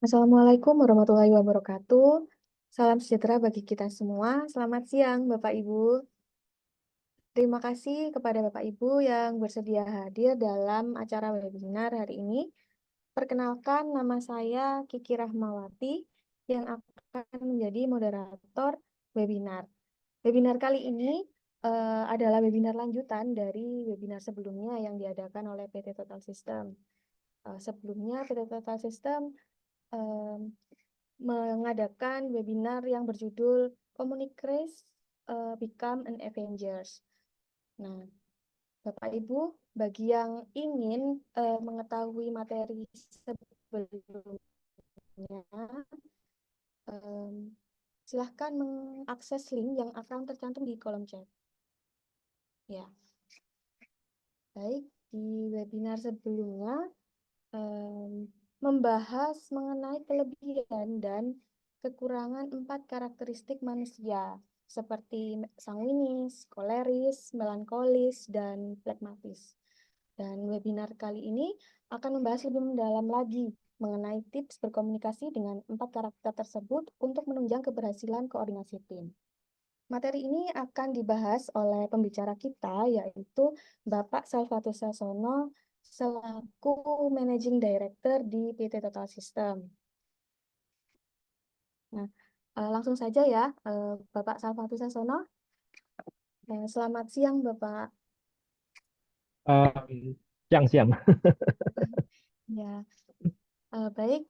Assalamualaikum warahmatullahi wabarakatuh. Salam sejahtera bagi kita semua. Selamat siang, Bapak Ibu. Terima kasih kepada Bapak Ibu yang bersedia hadir dalam acara webinar hari ini. Perkenalkan, nama saya Kiki Rahmawati yang akan menjadi moderator webinar. Webinar kali ini adalah webinar lanjutan dari webinar sebelumnya yang diadakan oleh PT Total System. Sebelumnya PT Total System mengadakan webinar yang berjudul Communicate Become an Avengers. Nah, Bapak Ibu, bagi yang ingin mengetahui materi sebelumnya, silahkan mengakses link yang akan tercantum di kolom chat. Ya, baik, di webinar sebelumnya membahas mengenai kelebihan dan kekurangan 4 karakteristik manusia, seperti sanguinis, koleris, melankolis, dan pragmatis. Dan webinar kali ini akan membahas lebih mendalam lagi mengenai tips berkomunikasi dengan 4 karakter tersebut untuk menunjang keberhasilan koordinasi tim. Materi ini akan dibahas oleh pembicara kita, yaitu Bapak Salvatus Sasono, selaku Managing Director di PT Total System. Nah, langsung saja ya, Bapak Salvatus Sasono. Selamat siang, Bapak. Siang-siang. Ya, baik.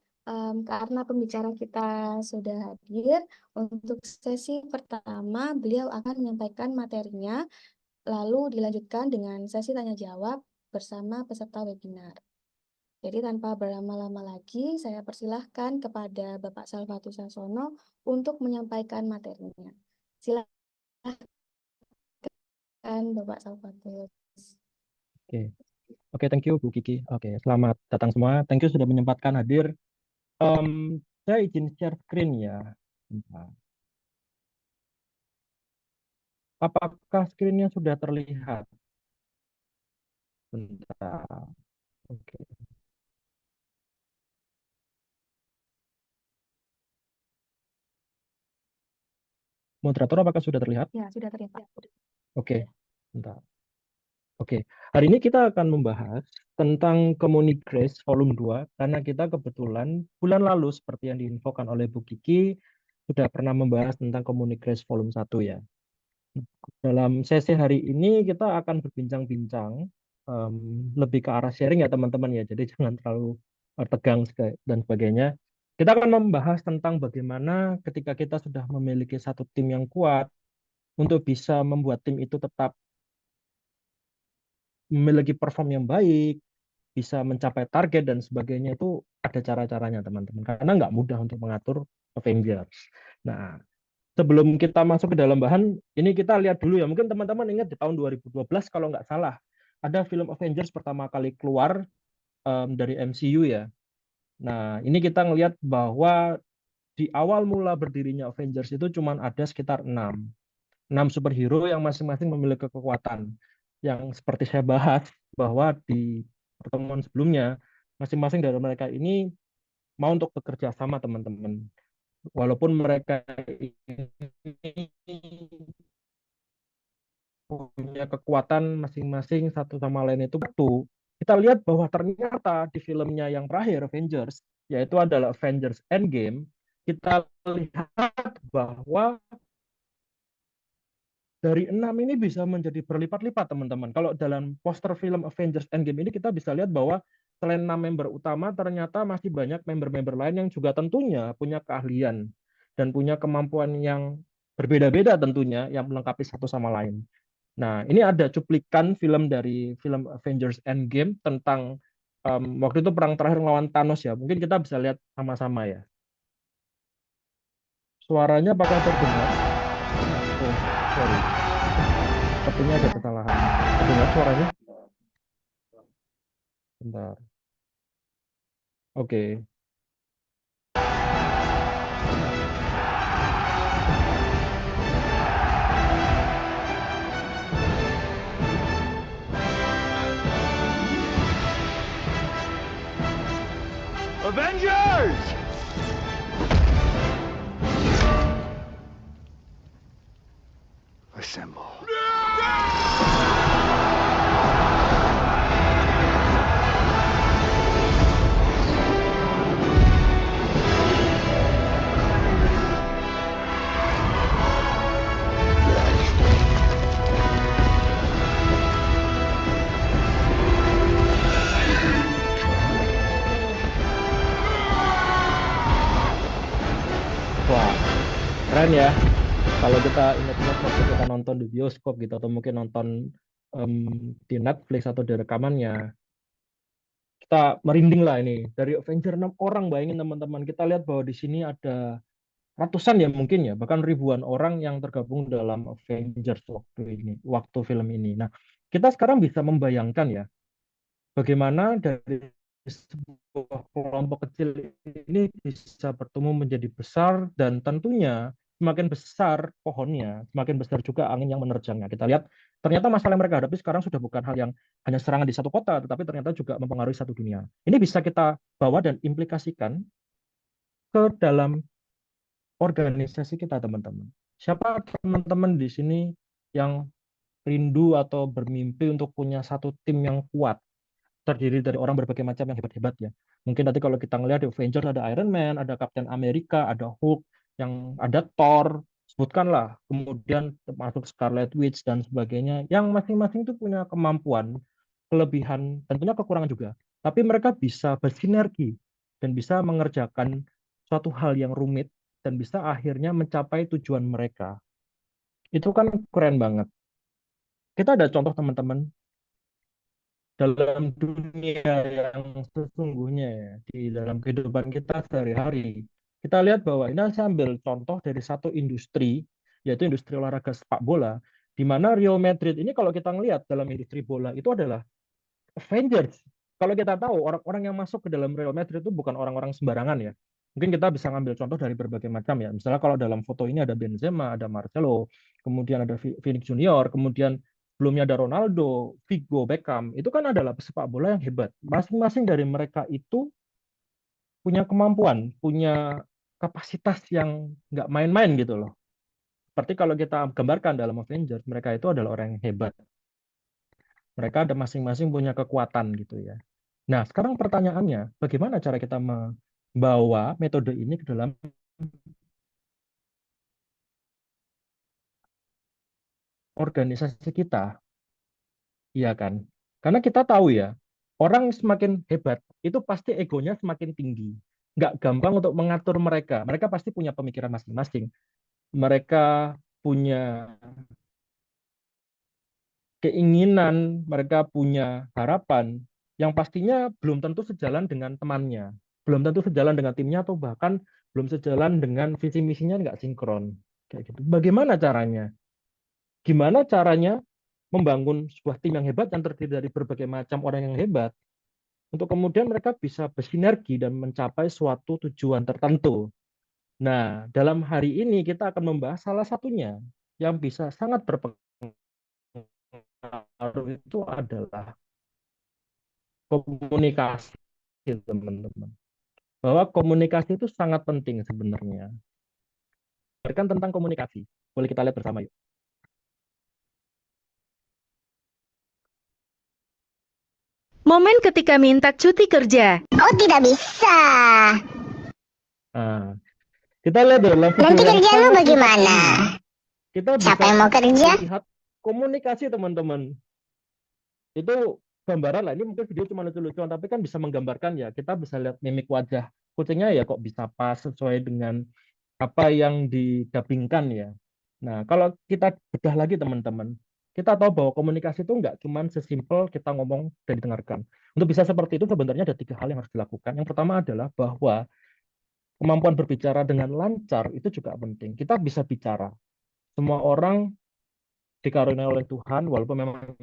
Karena pembicara kita sudah hadir, untuk sesi pertama beliau akan menyampaikan materinya, lalu dilanjutkan dengan sesi tanya-jawab bersama peserta webinar. Jadi tanpa berlama-lama lagi, saya persilahkan kepada Bapak Salvatus Sasono untuk menyampaikan materinya. Silakan Bapak Salvatus. Oke, thank you Bu Kiki. Oke, selamat datang semua. Thank you sudah menyempatkan hadir. Saya izin share screen ya. Bentar. Apakah screen-nya sudah terlihat? Bentar. Oke. Moderator, apakah sudah terlihat? Ya, sudah terlihat. Oke, bentar. Oke, hari ini kita akan membahas tentang Communigrace Volume 2 karena kita kebetulan bulan lalu seperti yang diinfokan oleh Bu Kiki sudah pernah membahas tentang Communigrace Volume 1 ya. Dalam sesi hari ini kita akan berbincang-bincang lebih ke arah sharing ya teman-teman ya. Jadi jangan terlalu tegang dan sebagainya. Kita akan membahas tentang bagaimana ketika kita sudah memiliki satu tim yang kuat untuk bisa membuat tim itu tetap memiliki perform yang baik, bisa mencapai target dan sebagainya itu ada cara-caranya teman-teman. Karena nggak mudah untuk mengatur Avengers. Nah, sebelum kita masuk ke dalam bahan, ini kita lihat dulu ya. Mungkin teman-teman ingat di tahun 2012 kalau nggak salah, ada film Avengers pertama kali keluar dari MCU ya. Nah, ini kita ngelihat bahwa di awal mula berdirinya Avengers itu cuma ada sekitar 6 superhero yang masing-masing memiliki kekuatan. Yang seperti saya bahas bahwa di pertemuan sebelumnya, masing-masing dari mereka ini mau untuk bekerja sama teman-teman. Walaupun mereka ini punya kekuatan masing-masing satu sama lain itu kita lihat bahwa ternyata di filmnya yang terakhir Avengers yaitu adalah Avengers Endgame, kita lihat bahwa dari 6 ini bisa menjadi berlipat-lipat teman-teman. Kalau dalam poster film Avengers Endgame ini kita bisa lihat bahwa selain 6 member utama ternyata masih banyak member-member lain yang juga tentunya punya keahlian dan punya kemampuan yang berbeda-beda tentunya yang melengkapi satu sama lain. Nah, ini ada cuplikan film dari film Avengers Endgame tentang waktu itu perang terakhir melawan Thanos ya. Mungkin kita bisa lihat sama-sama ya. Suaranya apakah terdengar? Oh, sorry. Sepertinya ada kesalahan. Terdengar suaranya? Bentar. Oke. Avengers! Assemble. Wah, keren ya. Kalau kita ingat-ingat waktu kita nonton di bioskop gitu atau mungkin nonton di Netflix atau di rekamannya, kita merinding lah ini. Dari Avenger 6 orang, bayangin teman-teman. Kita lihat bahwa di sini ada ratusan ya mungkin ya, bahkan ribuan orang yang tergabung dalam Avengers waktu ini, waktu film ini. Nah, kita sekarang bisa membayangkan ya, bagaimana dari sebuah kelompok kecil ini bisa bertumbuh menjadi besar dan tentunya semakin besar pohonnya, semakin besar juga angin yang menerjangnya. Kita lihat ternyata masalah yang mereka hadapi sekarang sudah bukan hal yang hanya serangan di satu kota, tetapi ternyata juga mempengaruhi satu dunia. Ini bisa kita bawa dan implikasikan ke dalam organisasi kita, teman-teman. Siapa teman-teman di sini yang rindu atau bermimpi untuk punya satu tim yang kuat, terdiri dari orang berbagai macam yang hebat-hebat ya. Mungkin nanti kalau kita ngelihat di Avengers ada Iron Man, ada Captain America, ada Hulk, yang ada Thor, sebutkanlah. Kemudian termasuk Scarlet Witch dan sebagainya, yang masing-masing itu punya kemampuan, kelebihan, tentunya kekurangan juga. Tapi mereka bisa bersinergi dan bisa mengerjakan suatu hal yang rumit dan bisa akhirnya mencapai tujuan mereka. Itu kan keren banget. Kita ada contoh teman-teman dalam dunia yang sesungguhnya ya, di dalam kehidupan kita sehari-hari. Kita lihat bahwa ini saya ambil contoh dari satu industri, yaitu industri olahraga sepak bola, di mana Real Madrid ini kalau kita ngelihat dalam industri bola itu adalah Avengers. Kalau kita tahu orang-orang yang masuk ke dalam Real Madrid itu bukan orang-orang sembarangan ya. Mungkin kita bisa ngambil contoh dari berbagai macam ya. Misalnya kalau dalam foto ini ada Benzema, ada Marcelo, kemudian ada Vinicius Junior, kemudian sebelumnya ada Ronaldo, Figo, Beckham. Itu kan adalah pesepak bola yang hebat. Masing-masing dari mereka itu punya kemampuan, punya kapasitas yang nggak main-main gitu loh. Seperti kalau kita gambarkan dalam Avengers, mereka itu adalah orang yang hebat. Mereka ada masing-masing punya kekuatan gitu ya. Nah, sekarang pertanyaannya, bagaimana cara kita membawa metode ini ke dalam organisasi kita, iya kan? Karena kita tahu ya, orang semakin hebat, itu pasti egonya semakin tinggi. Nggak gampang untuk mengatur mereka. Mereka pasti punya pemikiran masing-masing. Mereka punya keinginan, mereka punya harapan yang pastinya belum tentu sejalan dengan temannya, belum tentu sejalan dengan timnya, atau bahkan belum sejalan dengan visi misinya, nggak sinkron. Kayak gitu. Bagaimana caranya? Gimana caranya membangun sebuah tim yang hebat yang terdiri dari berbagai macam orang yang hebat untuk kemudian mereka bisa bersinergi dan mencapai suatu tujuan tertentu. Nah, dalam hari ini kita akan membahas salah satunya yang bisa sangat berpengaruh itu adalah komunikasi, teman-teman. Bahwa komunikasi itu sangat penting sebenarnya. Berikan tentang komunikasi. Boleh kita lihat bersama yuk. Momen ketika minta cuti kerja. Oh, tidak bisa. Nah, kita lihat dalam video Nanti yang kerjaan lo sangat bagaimana? kita Siapa bisa yang mau kerja? melihat komunikasi, teman-teman. Itu gambaran lah, ini mungkin video cuma lucu-lucuan, tapi kan bisa menggambarkan ya, kita bisa lihat mimik wajah kucingnya ya kok bisa pas sesuai dengan apa yang didapingkan ya. Nah, kalau kita bedah lagi teman-teman, kita tahu bahwa komunikasi itu nggak cuma sesimpel kita ngomong dan didengarkan. Untuk bisa seperti itu sebenarnya ada tiga hal yang harus dilakukan. Yang pertama adalah bahwa kemampuan berbicara dengan lancar itu juga penting. Kita bisa bicara. Semua orang dikaruniai oleh Tuhan, walaupun memang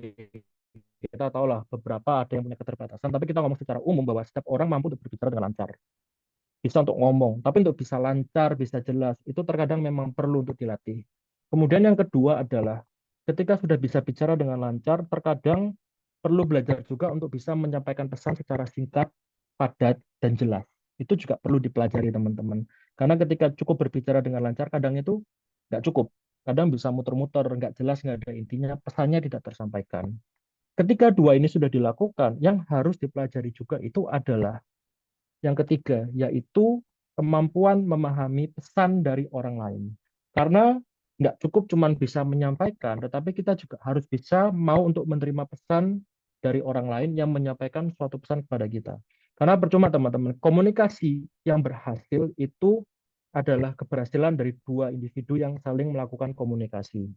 kita tahu lah beberapa ada yang punya keterbatasan, tapi kita ngomong secara umum bahwa setiap orang mampu untuk berbicara dengan lancar. Bisa untuk ngomong, tapi untuk bisa lancar, bisa jelas, itu terkadang memang perlu untuk dilatih. Kemudian yang kedua adalah ketika sudah bisa bicara dengan lancar, terkadang perlu belajar juga untuk bisa menyampaikan pesan secara singkat, padat, dan jelas. Itu juga perlu dipelajari teman-teman. Karena ketika cukup berbicara dengan lancar, kadang itu nggak cukup. Kadang bisa muter-muter, nggak jelas, nggak ada intinya, pesannya tidak tersampaikan. Ketika dua ini sudah dilakukan, yang harus dipelajari juga itu adalah yang ketiga, yaitu kemampuan memahami pesan dari orang lain. Karena nggak cukup cuma bisa menyampaikan, tetapi kita juga harus bisa mau untuk menerima pesan dari orang lain yang menyampaikan suatu pesan kepada kita. Karena percuma teman-teman, komunikasi yang berhasil itu adalah keberhasilan dari dua individu yang saling melakukan komunikasi.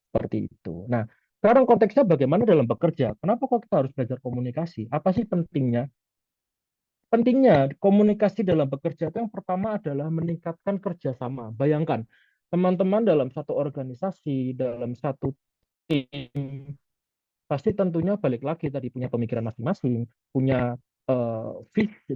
Seperti itu. Nah, sekarang konteksnya bagaimana dalam bekerja? Kenapa kok kita harus belajar komunikasi? Apa sih pentingnya? Pentingnya komunikasi dalam bekerja itu yang pertama adalah meningkatkan kerjasama. Bayangkan, teman-teman dalam satu organisasi, dalam satu tim, pasti tentunya balik lagi tadi punya pemikiran masing-masing, punya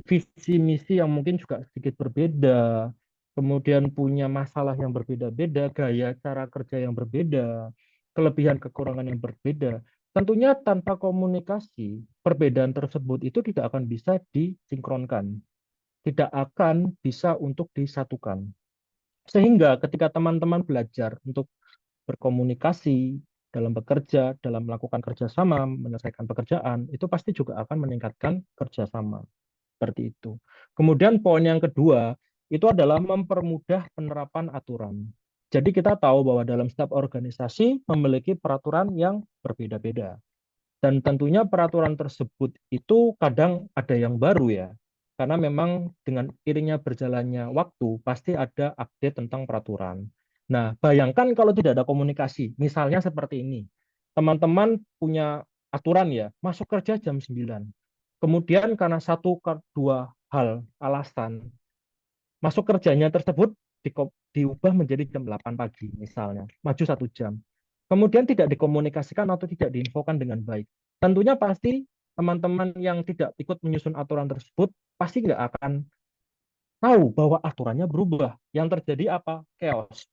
visi misi yang mungkin juga sedikit berbeda, kemudian punya masalah yang berbeda-beda, gaya cara kerja yang berbeda, kelebihan kekurangan yang berbeda. Tentunya tanpa komunikasi, perbedaan tersebut itu tidak akan bisa disinkronkan, tidak akan bisa untuk disatukan. Sehingga ketika teman-teman belajar untuk berkomunikasi dalam bekerja, dalam melakukan kerjasama, menyelesaikan pekerjaan, itu pasti juga akan meningkatkan kerjasama. Seperti itu. Kemudian poin yang kedua, itu adalah mempermudah penerapan aturan. Jadi kita tahu bahwa dalam setiap organisasi memiliki peraturan yang berbeda-beda. Dan tentunya peraturan tersebut itu kadang ada yang baru ya. Karena memang dengan iringnya berjalannya waktu, pasti ada update tentang peraturan. Nah, bayangkan kalau tidak ada komunikasi. Misalnya seperti ini. Teman-teman punya aturan ya, masuk kerja jam 9. Kemudian karena satu dua hal alasan, masuk kerjanya tersebut diubah menjadi jam 8 pagi misalnya, maju 1 jam. Kemudian tidak dikomunikasikan atau tidak diinfokan dengan baik. Tentunya pasti teman-teman yang tidak ikut menyusun aturan tersebut pasti nggak akan tahu bahwa aturannya berubah. Yang terjadi apa? Chaos.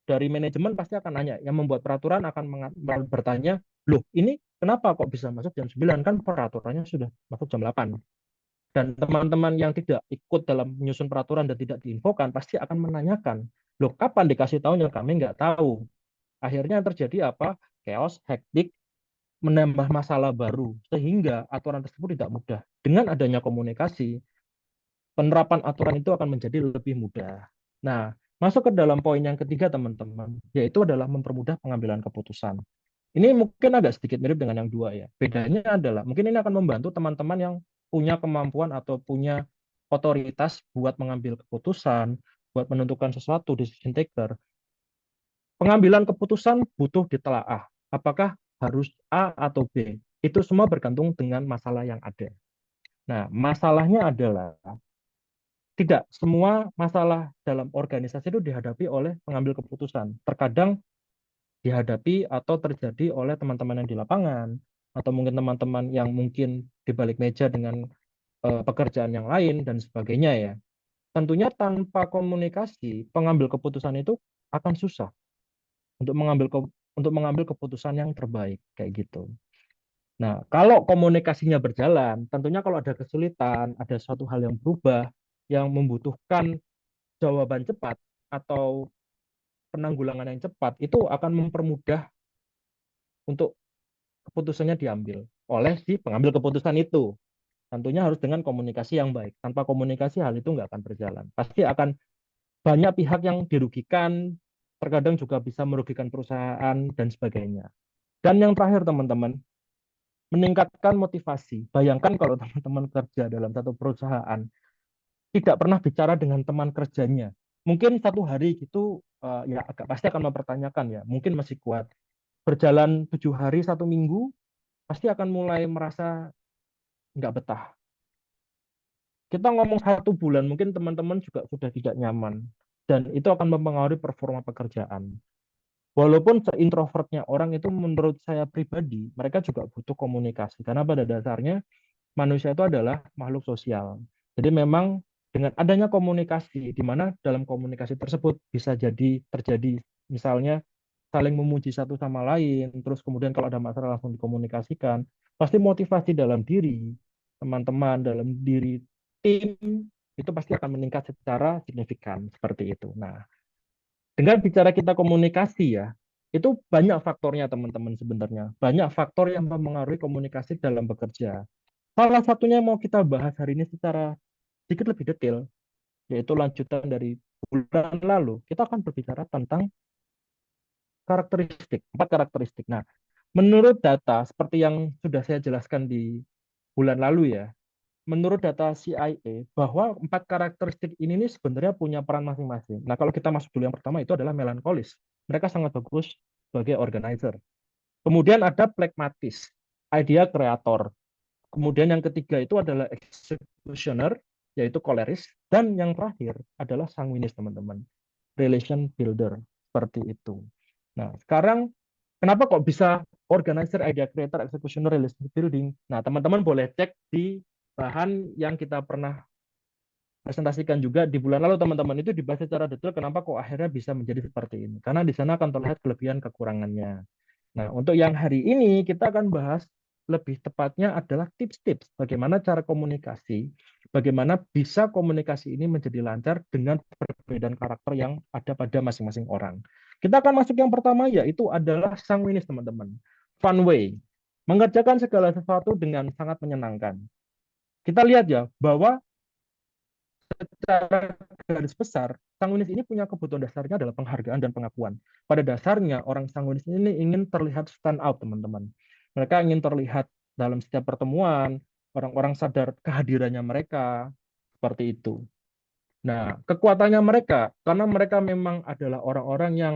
Dari manajemen pasti akan nanya, yang membuat peraturan akan bertanya, loh ini kenapa kok bisa masuk jam 9? Kan peraturannya sudah masuk jam 8. Dan teman-teman yang tidak ikut dalam menyusun peraturan dan tidak diinfokan pasti akan menanyakan, loh kapan dikasih tahunya, kami nggak tahu. Akhirnya yang terjadi apa? Chaos, hektik, menambah masalah baru, sehingga aturan tersebut tidak mudah. Dengan adanya komunikasi, penerapan aturan itu akan menjadi lebih mudah. Nah, masuk ke dalam poin yang ketiga teman-teman, yaitu adalah mempermudah pengambilan keputusan. Ini mungkin agak sedikit mirip dengan yang dua ya. Bedanya adalah mungkin ini akan membantu teman-teman yang punya kemampuan atau punya otoritas buat mengambil keputusan, buat menentukan sesuatu, decision taker. Pengambilan keputusan butuh ditelaah. Apakah harus A atau B? Itu semua bergantung dengan masalah yang ada. Nah, masalahnya adalah tidak semua masalah dalam organisasi itu dihadapi oleh pengambil keputusan. Terkadang dihadapi atau terjadi oleh teman-teman yang di lapangan, atau mungkin teman-teman yang mungkin di balik meja dengan pekerjaan yang lain, dan sebagainya ya. Tentunya tanpa komunikasi, pengambil keputusan itu akan susah untuk mengambil keputusan yang terbaik, kayak gitu. Nah, kalau komunikasinya berjalan, tentunya kalau ada kesulitan, ada suatu hal yang berubah, yang membutuhkan jawaban cepat atau penanggulangan yang cepat, itu akan mempermudah untuk keputusannya diambil oleh si pengambil keputusan itu. Tentunya harus dengan komunikasi yang baik. Tanpa komunikasi hal itu nggak akan berjalan. Pasti akan banyak pihak yang dirugikan, terkadang juga bisa merugikan perusahaan dan sebagainya. Dan yang terakhir teman-teman, meningkatkan motivasi. Bayangkan kalau teman-teman kerja dalam satu perusahaan, tidak pernah bicara dengan teman kerjanya. Mungkin satu hari gitu ya agak pasti akan mempertanyakan ya, mungkin masih kuat. Berjalan 7 hari, 1 minggu, pasti akan mulai merasa nggak betah. Kita ngomong 1 bulan, mungkin teman-teman juga sudah tidak nyaman. Dan itu akan mempengaruhi performa pekerjaan. Walaupun seintrovertnya orang itu menurut saya pribadi, mereka juga butuh komunikasi. Karena pada dasarnya manusia itu adalah makhluk sosial. Jadi memang dengan adanya komunikasi, di mana dalam komunikasi tersebut bisa jadi terjadi misalnya saling memuji satu sama lain, terus kemudian kalau ada masalah langsung dikomunikasikan, pasti motivasi dalam diri teman-teman, dalam diri tim itu pasti akan meningkat secara signifikan seperti itu. Nah, dengan bicara kita komunikasi ya, itu banyak faktornya teman-teman sebenarnya. Banyak faktor yang mempengaruhi komunikasi dalam bekerja. Salah satunya mau kita bahas hari ini secara sedikit lebih detail, yaitu lanjutan dari bulan lalu. Kita akan berbicara tentang karakteristik, 4 karakteristik. Nah, menurut data seperti yang sudah saya jelaskan di bulan lalu ya, menurut data CIA bahwa 4 karakteristik ini nih sebenarnya punya peran masing-masing. Nah, kalau kita masuk dulu yang pertama itu adalah melankolis. Mereka sangat bagus sebagai organizer. Kemudian ada pragmatis, idea kreator. Kemudian yang ketiga itu adalah executioner, yaitu koleris. Dan yang terakhir adalah sanguinis, teman-teman. Relation builder, seperti itu. Nah, sekarang kenapa kok bisa organizer, idea creator, executioner, relation building? Nah, teman-teman boleh cek di bahan yang kita pernah presentasikan juga di bulan lalu, teman-teman. Itu dibahas secara detail kenapa kok akhirnya bisa menjadi seperti ini. Karena di sana akan terlihat kelebihan kekurangannya. Nah, untuk yang hari ini kita akan bahas lebih tepatnya adalah tips-tips bagaimana cara komunikasi, bagaimana bisa komunikasi ini menjadi lancar dengan perbedaan karakter yang ada pada masing-masing orang. Kita akan masuk yang pertama, yaitu adalah sanguinis, teman-teman. Fun way. Mengerjakan segala sesuatu dengan sangat menyenangkan. Kita lihat ya, bahwa secara garis besar, sanguinis ini punya kebutuhan dasarnya adalah penghargaan dan pengakuan. Pada dasarnya, orang sanguinis ini ingin terlihat stand out, teman-teman. Mereka ingin terlihat dalam setiap pertemuan, orang-orang sadar kehadirannya mereka, seperti itu. Nah, kekuatannya mereka, karena mereka memang adalah orang-orang yang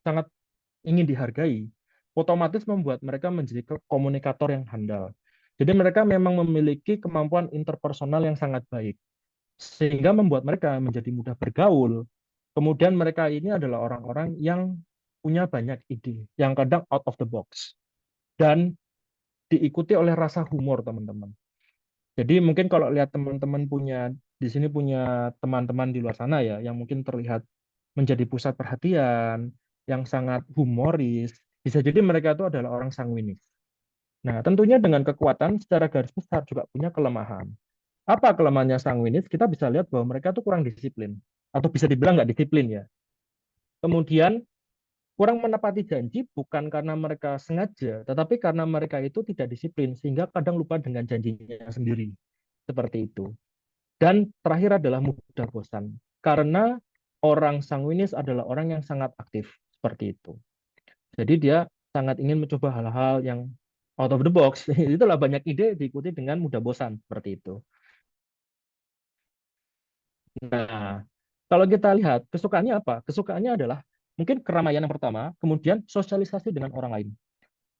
sangat ingin dihargai, otomatis membuat mereka menjadi komunikator yang handal. Jadi mereka memang memiliki kemampuan interpersonal yang sangat baik, sehingga membuat mereka menjadi mudah bergaul. Kemudian mereka ini adalah orang-orang yang punya banyak ide, yang kadang out of the box, dan diikuti oleh rasa humor, teman-teman. Jadi mungkin kalau lihat teman-teman punya di sini punya teman-teman di luar sana ya, yang mungkin terlihat menjadi pusat perhatian, yang sangat humoris, bisa jadi mereka itu adalah orang sanguinis. Nah, tentunya dengan kekuatan secara garis besar juga punya kelemahan. Apa kelemahannya sanguinis? Kita bisa lihat bahwa mereka tuh kurang disiplin, atau bisa dibilang nggak disiplin ya. Kemudian kurang menepati janji bukan karena mereka sengaja, tetapi karena mereka itu tidak disiplin, sehingga kadang lupa dengan janjinya sendiri. Seperti itu. Dan terakhir adalah mudah bosan. Karena orang sanguinis adalah orang yang sangat aktif. Seperti itu. Jadi dia sangat ingin mencoba hal-hal yang out of the box. Itulah banyak ide diikuti dengan mudah bosan. Seperti itu. Nah, kalau kita lihat kesukaannya apa? Kesukaannya adalah mungkin keramaian yang pertama, kemudian sosialisasi dengan orang lain.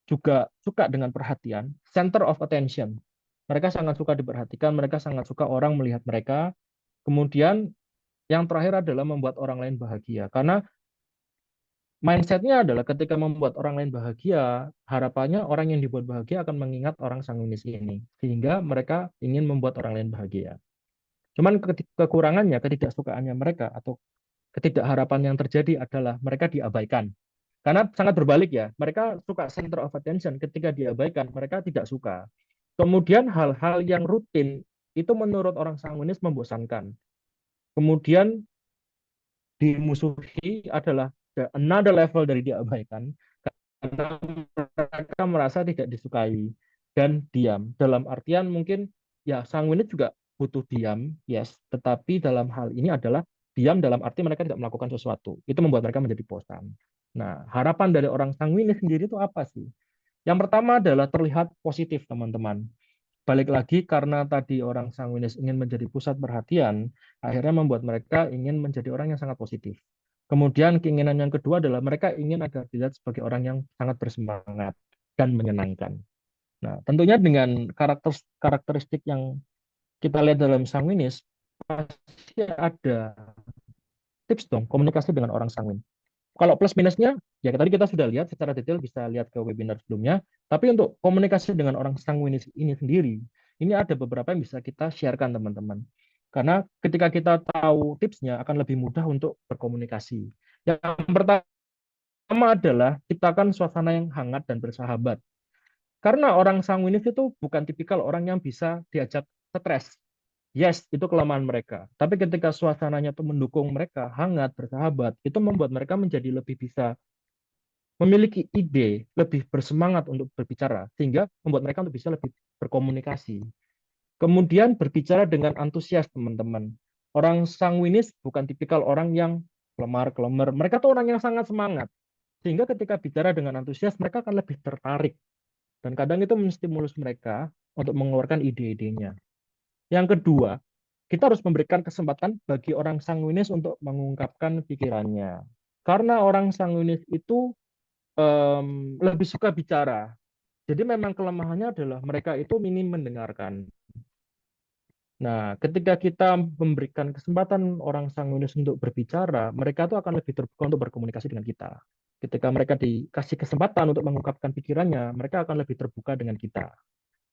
Juga suka dengan perhatian, center of attention. Mereka sangat suka diperhatikan, mereka sangat suka orang melihat mereka. Kemudian yang terakhir adalah membuat orang lain bahagia. Karena mindsetnya adalah ketika membuat orang lain bahagia, harapannya orang yang dibuat bahagia akan mengingat orang sanguinis ini. Sehingga mereka ingin membuat orang lain bahagia. Cuman kekurangannya, ketidaksukaannya mereka atau ketidakharapan yang terjadi adalah mereka diabaikan. Karena sangat berbalik ya, mereka suka center of attention, ketika diabaikan mereka tidak suka. Kemudian hal-hal yang rutin itu menurut orang sanguinis membosankan. Kemudian dimusuhi adalah another level dari diabaikan, karena mereka merasa tidak disukai dan diam. Dalam artian mungkin ya sanguinis juga butuh diam, yes, tetapi dalam hal ini adalah diam dalam arti mereka tidak melakukan sesuatu. Itu membuat mereka menjadi bosan. Nah, harapan dari orang sanguinis sendiri itu apa sih? Yang pertama adalah terlihat positif, teman-teman. Balik lagi karena tadi orang sanguinis ingin menjadi pusat perhatian, akhirnya membuat mereka ingin menjadi orang yang sangat positif. Kemudian keinginan yang kedua adalah mereka ingin agar dilihat sebagai orang yang sangat bersemangat dan menyenangkan. Nah, tentunya dengan karakteristik yang kita lihat dalam sanguinis, pasti ada tips dong komunikasi dengan orang sanguin. Kalau plus minusnya, ya tadi kita sudah lihat secara detail, bisa lihat ke webinar sebelumnya. Tapi untuk komunikasi dengan orang sanguinis ini sendiri, ini ada beberapa yang bisa kita sharekan, teman-teman. Karena ketika kita tahu tipsnya, akan lebih mudah untuk berkomunikasi. Yang pertama adalah ciptakan suasana yang hangat dan bersahabat. Karena orang sanguinis itu bukan tipikal orang yang bisa diajak stres. Yes, itu kelemahan mereka. Tapi ketika suasananya itu mendukung mereka, hangat, bersahabat, itu membuat mereka menjadi lebih bisa memiliki ide, lebih bersemangat untuk berbicara, sehingga membuat mereka untuk bisa lebih berkomunikasi. Kemudian berbicara dengan antusias, teman-teman. Orang sanguinis bukan tipikal orang yang kelemar-kelemar. Mereka tuh orang yang sangat semangat. Sehingga ketika bicara dengan antusias, mereka akan lebih tertarik. Dan kadang itu menstimulus mereka untuk mengeluarkan ide-idenya. Yang kedua, kita harus memberikan kesempatan bagi orang sanguinis untuk mengungkapkan pikirannya. Karena orang sanguinis itu lebih suka bicara. Jadi memang kelemahannya adalah mereka itu minim mendengarkan. Nah, ketika kita memberikan kesempatan orang sanguinis untuk berbicara, mereka tuh akan lebih terbuka untuk berkomunikasi dengan kita. Ketika mereka dikasih kesempatan untuk mengungkapkan pikirannya, mereka akan lebih terbuka dengan kita.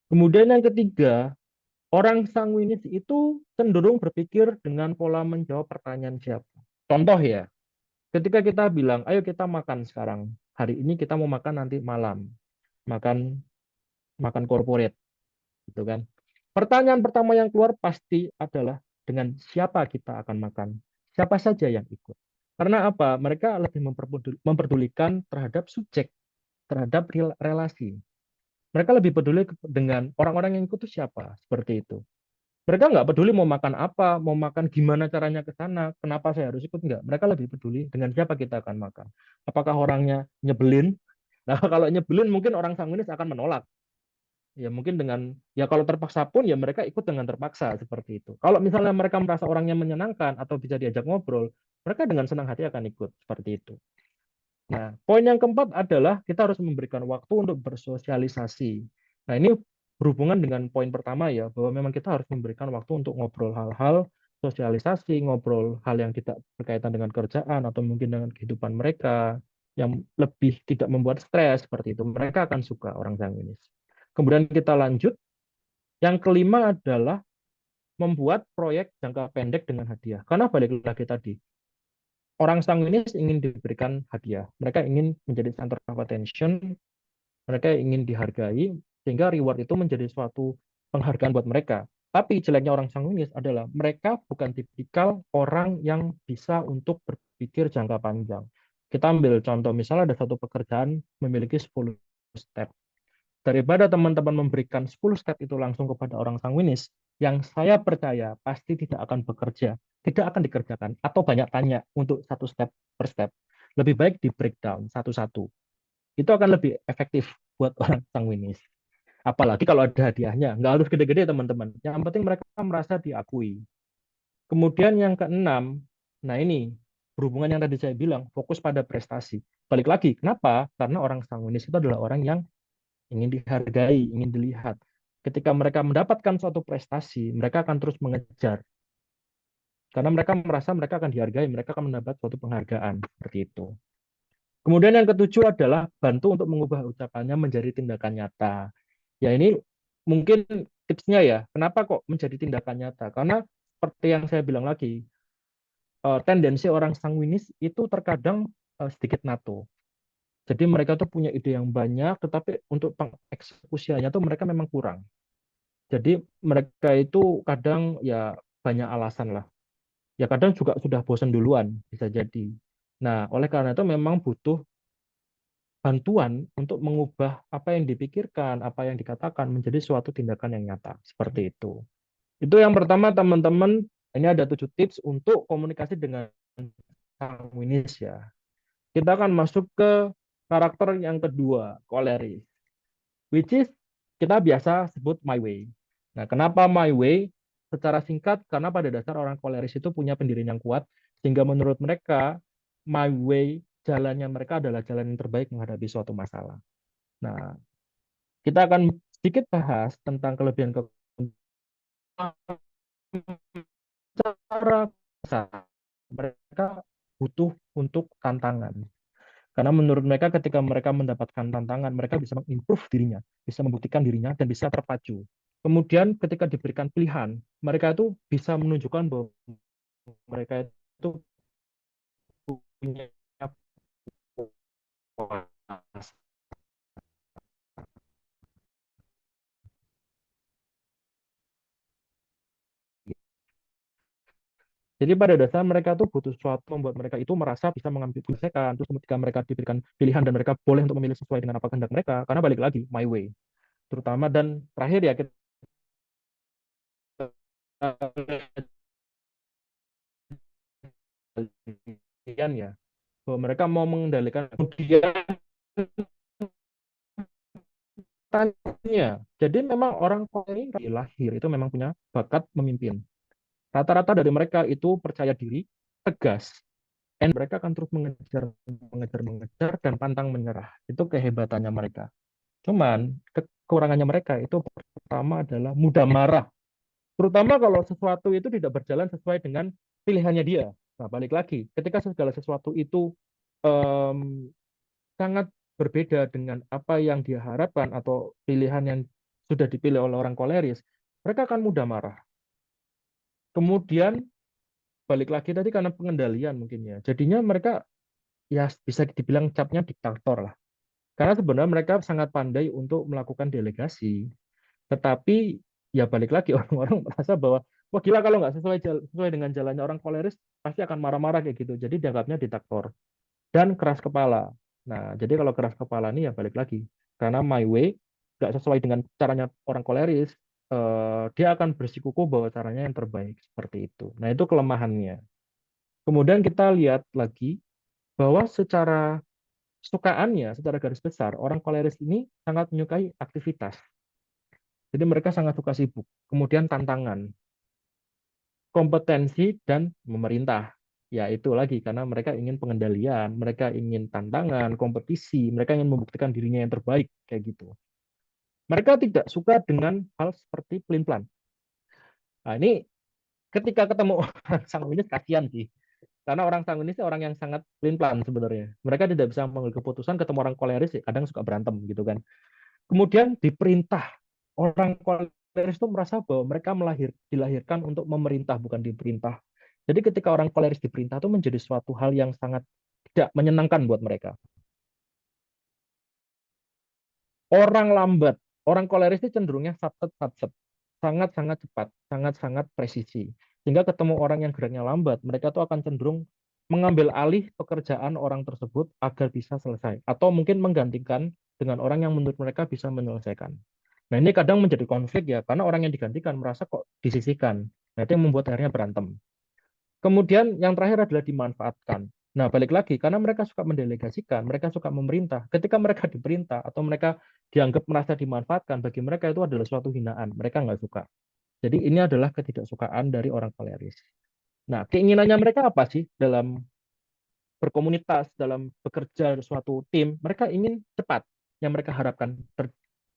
Kemudian yang ketiga, orang sanguinis itu cenderung berpikir dengan pola menjawab pertanyaan siapa. Contoh ya, ketika kita bilang, ayo kita makan sekarang. Hari ini kita mau makan nanti malam. Makan makan corporate, gitu kan. Pertanyaan pertama yang keluar pasti adalah dengan siapa kita akan makan. Siapa saja yang ikut. Karena apa? Mereka lebih memperdulikan terhadap subjek, terhadap relasi. Mereka lebih peduli dengan orang-orang yang ikut itu siapa, seperti itu. Mereka nggak peduli mau makan apa, mau makan gimana caranya ke sana, kenapa saya harus ikut, nggak. Mereka lebih peduli dengan siapa kita akan makan. Apakah orangnya nyebelin? Nah, kalau nyebelin mungkin orang sanguinis akan menolak. Ya mungkin dengan, ya kalau terpaksa pun ya mereka ikut dengan terpaksa, seperti itu. Kalau misalnya mereka merasa orangnya menyenangkan atau bisa diajak ngobrol, mereka dengan senang hati akan ikut, seperti itu. Nah, poin yang keempat adalah kita harus memberikan waktu untuk bersosialisasi. Nah, ini berhubungan dengan poin pertama ya, bahwa memang kita harus memberikan waktu untuk ngobrol hal-hal sosialisasi, ngobrol hal yang tidak berkaitan dengan kerjaan atau mungkin dengan kehidupan mereka yang lebih tidak membuat stres, seperti itu. Mereka akan suka orang sanguinis. Kemudian kita lanjut. Yang kelima adalah membuat proyek jangka pendek dengan hadiah. Karena balik lagi tadi, orang sanguinis ingin diberikan hadiah. Mereka ingin menjadi center of attention, mereka ingin dihargai, sehingga reward itu menjadi suatu penghargaan buat mereka. Tapi jeleknya orang sanguinis adalah mereka bukan tipikal orang yang bisa untuk berpikir jangka panjang. Kita ambil contoh, misalnya ada satu pekerjaan memiliki 10 step. Daripada teman-teman memberikan 10 step itu langsung kepada orang sanguinis, yang saya percaya pasti tidak akan bekerja, tidak akan dikerjakan, atau banyak tanya untuk satu step per step. Lebih baik di breakdown satu-satu. Itu akan lebih efektif buat orang sanguinis. Apalagi kalau ada hadiahnya. Nggak harus gede-gede, teman-teman. Yang penting mereka merasa diakui. Kemudian yang keenam, nah ini berhubungan yang tadi saya bilang, fokus pada prestasi. Balik lagi, kenapa? Karena orang sanguinis itu adalah orang yang ingin dihargai, ingin dilihat. Ketika mereka mendapatkan suatu prestasi, mereka akan terus mengejar. Karena mereka merasa mereka akan dihargai, mereka akan mendapat suatu penghargaan. Seperti itu. Kemudian yang ketujuh adalah bantu untuk mengubah ucapannya menjadi tindakan nyata. Ya ini mungkin tipsnya ya, kenapa kok menjadi tindakan nyata? Karena seperti yang saya bilang lagi, tendensi orang sanguinis itu terkadang sedikit NATO. Jadi mereka tuh punya ide yang banyak, tetapi untuk pengeksekusiannya tuh mereka memang kurang. Jadi mereka itu kadang ya banyak alasan lah. Ya kadang juga sudah bosan duluan, bisa jadi. Nah, oleh karena itu memang butuh bantuan untuk mengubah apa yang dipikirkan, apa yang dikatakan menjadi suatu tindakan yang nyata. Seperti itu. Itu yang pertama, teman-teman. Ini ada 7 tips untuk komunikasi dengan sanguinis ya. Kita akan masuk ke karakter yang kedua, koleris. Which is kita biasa sebut my way. Nah, kenapa my way? Secara singkat, karena pada dasar orang koleris itu punya pendirian yang kuat, sehingga menurut mereka, my way, jalannya mereka adalah jalan yang terbaik menghadapi suatu masalah. Nah, kita akan sedikit bahas tentang kelebihan cara mereka butuh untuk tantangan. Karena menurut mereka ketika mereka mendapatkan tantangan, mereka bisa mengimprove dirinya, bisa membuktikan dirinya, dan bisa terpacu. Kemudian ketika diberikan pilihan, mereka itu bisa menunjukkan bahwa mereka itu punya puas. Jadi pada dasar mereka tuh butuh sesuatu membuat mereka itu merasa bisa mengambil kebijakan. Terus ketika mereka diberikan pilihan dan mereka boleh untuk memilih sesuai dengan apa kehendak mereka, karena balik lagi my way. Terutama dan terakhir ya kita ya bahwa mereka mau mengendalikan kemudian tanya. Jadi memang orang Korea ini dari lahir itu memang punya bakat memimpin. Rata-rata dari mereka itu percaya diri, tegas, dan mereka akan terus mengejar, mengejar, mengejar dan pantang menyerah. Itu kehebatannya mereka. Cuman kekurangannya mereka itu pertama adalah mudah marah. Terutama kalau sesuatu itu tidak berjalan sesuai dengan pilihannya dia. Nah, balik lagi, ketika segala sesuatu itu em, sangat berbeda dengan apa yang dia harapkan atau pilihan yang sudah dipilih oleh orang koleris, mereka akan mudah marah. Kemudian balik lagi tadi karena pengendalian mungkin ya. Jadinya mereka ya bisa dibilang capnya diktator lah. Karena sebenarnya mereka sangat pandai untuk melakukan delegasi. Tetapi ya balik lagi orang-orang merasa bahwa wah gila kalau nggak sesuai dengan jalannya orang koleris pasti akan marah-marah kayak gitu. Jadi dianggapnya diktator dan keras kepala. Nah, jadi kalau keras kepala ini ya balik lagi karena my way nggak sesuai dengan caranya orang koleris, dia akan bersikukuh bahwa caranya yang terbaik seperti itu. Nah, itu kelemahannya. Kemudian kita lihat lagi bahwa secara sukaannya, secara garis besar, orang koleris ini sangat menyukai aktivitas. Jadi mereka sangat suka sibuk. Kemudian tantangan, kompetensi, dan memerintah. Ya itu lagi, karena mereka ingin pengendalian, mereka ingin tantangan, kompetisi, mereka ingin membuktikan dirinya yang terbaik, kayak gitu. Mereka tidak suka dengan hal seperti pelin-pelan. Nah ini ketika ketemu orang sanguinis kasihan sih. Karena orang sanguinis itu orang yang sangat pelin-pelan sebenarnya. Mereka tidak bisa mengambil keputusan, ketemu orang koleris, ya kadang suka berantem gitu kan. Kemudian diperintah. Orang koleris itu merasa bahwa mereka dilahirkan untuk memerintah, bukan diperintah. Jadi ketika orang koleris diperintah itu menjadi suatu hal yang sangat tidak menyenangkan buat mereka. Orang lambat, orang koleris itu cenderungnya satset, sangat-sangat cepat, sangat-sangat presisi. Sehingga ketemu orang yang geraknya lambat, mereka tuh akan cenderung mengambil alih pekerjaan orang tersebut agar bisa selesai. Atau mungkin menggantikan dengan orang yang menurut mereka bisa menyelesaikan. Nah ini kadang menjadi konflik ya, karena orang yang digantikan merasa kok disisihkan. Nah itu yang membuat akhirnya berantem. Kemudian yang terakhir adalah dimanfaatkan. Nah, balik lagi, karena mereka suka mendelegasikan, mereka suka memerintah. Ketika mereka diperintah atau mereka dianggap merasa dimanfaatkan, bagi mereka itu adalah suatu hinaan. Mereka nggak suka. Jadi ini adalah ketidaksukaan dari orang koleris. Nah, keinginannya mereka apa sih dalam berkomunitas, dalam bekerja suatu tim? Mereka ingin cepat. Yang mereka harapkan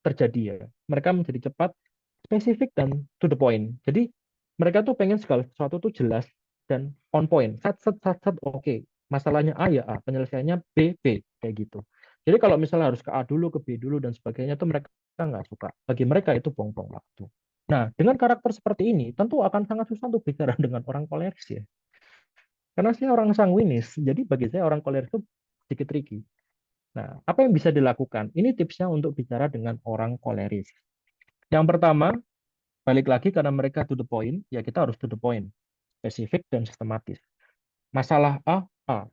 terjadi ya. Mereka menjadi cepat, spesifik, dan to the point. Jadi mereka tuh pengen segala sesuatu tuh jelas dan on point. Sat, oke. Masalahnya A ya A, penyelesaiannya B, B. Kayak gitu. Jadi kalau misalnya harus ke A dulu, ke B dulu, dan sebagainya, itu mereka nggak suka. Bagi mereka itu buang-buang waktu. Nah, dengan karakter seperti ini, tentu akan sangat susah untuk bicara dengan orang koleris ya. Karena saya orang sanguinis, jadi bagi saya orang koleris itu sedikit tricky. Nah, apa yang bisa dilakukan? Ini tipsnya untuk bicara dengan orang koleris. Yang pertama, balik lagi karena mereka to the point, ya kita harus to the point. Spesifik dan sistematis. Masalah A, A.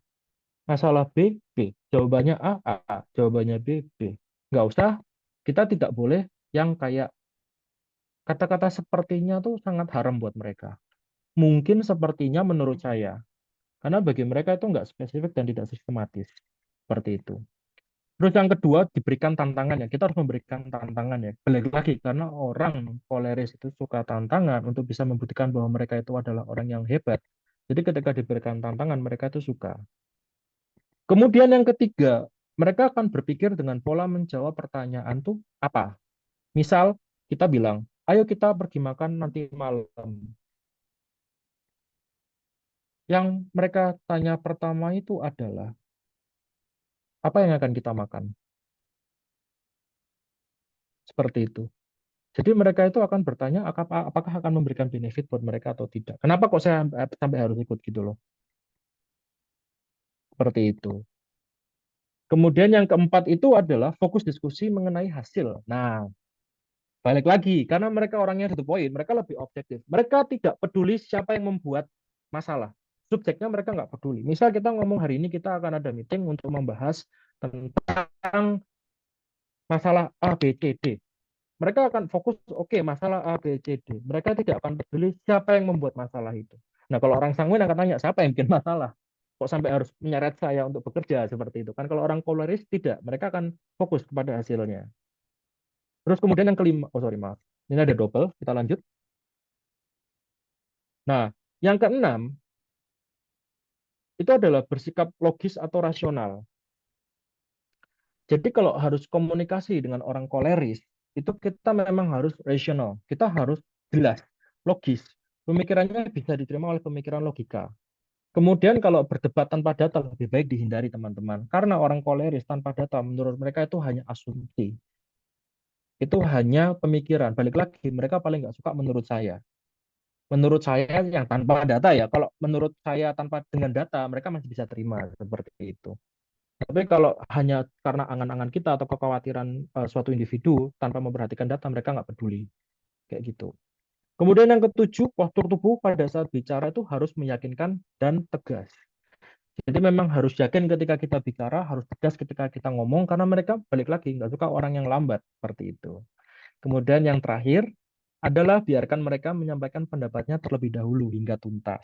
Masalah B, B. Jawabannya A, A, A. Jawabannya B, B. Nggak usah, kita tidak boleh yang kayak kata-kata sepertinya tuh sangat haram buat mereka. Mungkin sepertinya menurut saya. Karena bagi mereka itu nggak spesifik dan tidak sistematis. Seperti itu. Terus yang kedua, diberikan tantangan ya. Kita harus memberikan tantangan ya. Balik lagi, karena orang koleris itu suka tantangan untuk bisa membuktikan bahwa mereka itu adalah orang yang hebat. Jadi ketika diberikan tantangan, mereka itu suka. Kemudian yang ketiga, mereka akan berpikir dengan pola menjawab pertanyaan tuh apa. Misal, kita bilang, ayo kita pergi makan nanti malam. Yang mereka tanya pertama itu adalah, apa yang akan kita makan? Seperti itu. Jadi mereka itu akan bertanya apakah akan memberikan benefit buat mereka atau tidak. Kenapa kok saya sampai harus ikut gitu loh. Seperti itu. Kemudian yang keempat itu adalah fokus diskusi mengenai hasil. Nah, balik lagi karena mereka orangnya to the point, mereka lebih objektif. Mereka tidak peduli siapa yang membuat masalah. Subjeknya mereka nggak peduli. Misal kita ngomong hari ini kita akan ada meeting untuk membahas tentang masalah A, B, C, D. Mereka akan fokus, oke, masalah A, B, C, D. Mereka tidak akan peduli siapa yang membuat masalah itu. Nah, kalau orang sanguin akan tanya, siapa yang bikin masalah? Kok sampai harus menyeret saya untuk bekerja seperti itu? Kan kalau orang koleris tidak, mereka akan fokus kepada hasilnya. Terus kemudian yang kelima, oh sorry maaf, ini ada double, kita lanjut. Nah, yang keenam, itu adalah bersikap logis atau rasional. Jadi kalau harus komunikasi dengan orang koleris, itu kita memang harus rasional. Kita harus jelas, logis. Pemikirannya bisa diterima oleh pemikiran logika. Kemudian kalau berdebat tanpa data lebih baik dihindari teman-teman. Karena orang koleris tanpa data menurut mereka itu hanya asumsi. Itu hanya pemikiran. Balik lagi, mereka paling nggak suka menurut saya. Menurut saya yang tanpa data ya. Kalau menurut saya tanpa dengan data, mereka masih bisa terima seperti itu. Tapi kalau hanya karena angan-angan kita atau kekhawatiran suatu individu tanpa memperhatikan data, mereka nggak peduli. Kayak gitu. Kemudian yang ketujuh, postur tubuh pada saat bicara itu harus meyakinkan dan tegas. Jadi memang harus yakin ketika kita bicara, harus tegas ketika kita ngomong, karena mereka balik lagi, nggak suka orang yang lambat, seperti itu. Kemudian yang terakhir adalah biarkan mereka menyampaikan pendapatnya terlebih dahulu hingga tuntas.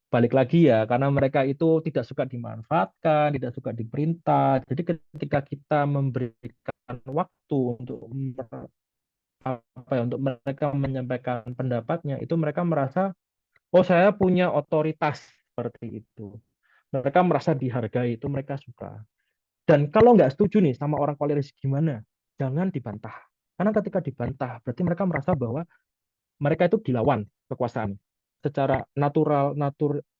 Balik lagi ya, karena mereka itu tidak suka dimanfaatkan, tidak suka diperintah. Jadi ketika kita memberikan waktu untuk untuk mereka menyampaikan pendapatnya, itu mereka merasa, oh saya punya otoritas seperti itu. Mereka merasa dihargai, itu mereka suka. Dan kalau nggak setuju nih sama orang koleris gimana? Jangan dibantah. Karena ketika dibantah, berarti mereka merasa bahwa mereka itu dilawan kekuasaan. Secara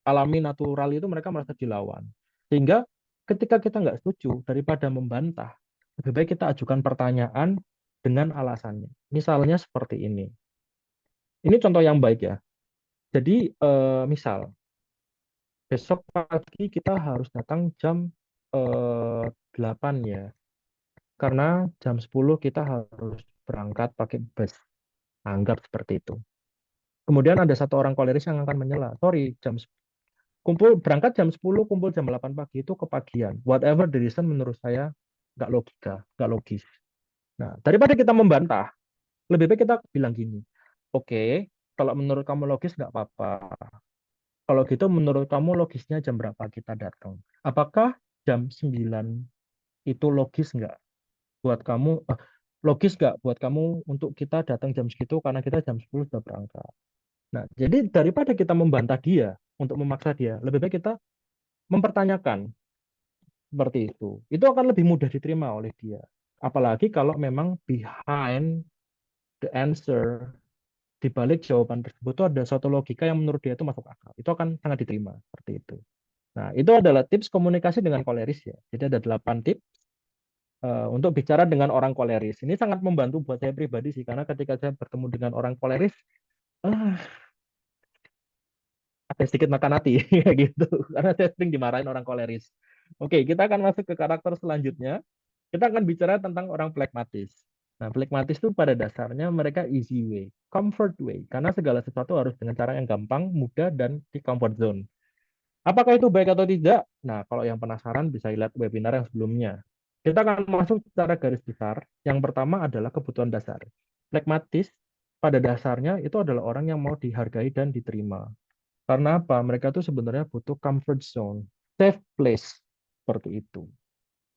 alami natural itu mereka merasa dilawan. Sehingga ketika kita nggak setuju, daripada membantah, lebih baik kita ajukan pertanyaan dengan alasannya. Misalnya seperti ini. Ini contoh yang baik ya. Jadi misal besok pagi kita harus datang jam 8 ya. Karena jam 10 kita harus berangkat pakai bus. Anggap seperti itu. Kemudian ada satu orang koleris yang akan menyela. Sorry, berangkat jam 10, kumpul jam 8 pagi itu kepagian. Whatever the reason menurut saya nggak logika, nggak logis. Nah, daripada kita membantah, lebih baik kita bilang gini. Oke, kalau menurut kamu logis nggak apa-apa. Kalau gitu menurut kamu logisnya jam berapa kita datang? Apakah jam 9 itu logis nggak buat kamu? Logis nggak buat kamu untuk kita datang jam segitu karena kita jam 10 sudah berangkat. Nah, jadi daripada kita membantah dia untuk memaksa dia, lebih baik kita mempertanyakan seperti itu. Itu akan lebih mudah diterima oleh dia. Apalagi kalau memang behind the answer, di balik jawaban tersebut itu ada suatu logika yang menurut dia itu masuk akal. Itu akan sangat diterima seperti itu. Nah, itu adalah tips komunikasi dengan koleris ya. Jadi ada 8 tips untuk bicara dengan orang koleris. Ini sangat membantu buat saya pribadi sih, karena ketika saya bertemu dengan orang koleris, ah, ada sedikit makan hati gitu, karena saya sering dimarahin orang koleris. Oke, kita akan masuk ke karakter selanjutnya. Kita akan bicara tentang orang pragmatis. Nah, pragmatis itu pada dasarnya mereka easy way, comfort way, karena segala sesuatu harus dengan cara yang gampang, mudah, dan di comfort zone. Apakah itu baik atau tidak? Nah, kalau yang penasaran bisa lihat webinar yang sebelumnya. Kita akan masuk secara garis besar. Yang pertama adalah kebutuhan dasar. Pragmatis pada dasarnya itu adalah orang yang mau dihargai dan diterima. Karena apa? Mereka tuh sebenarnya butuh comfort zone, safe place, seperti itu.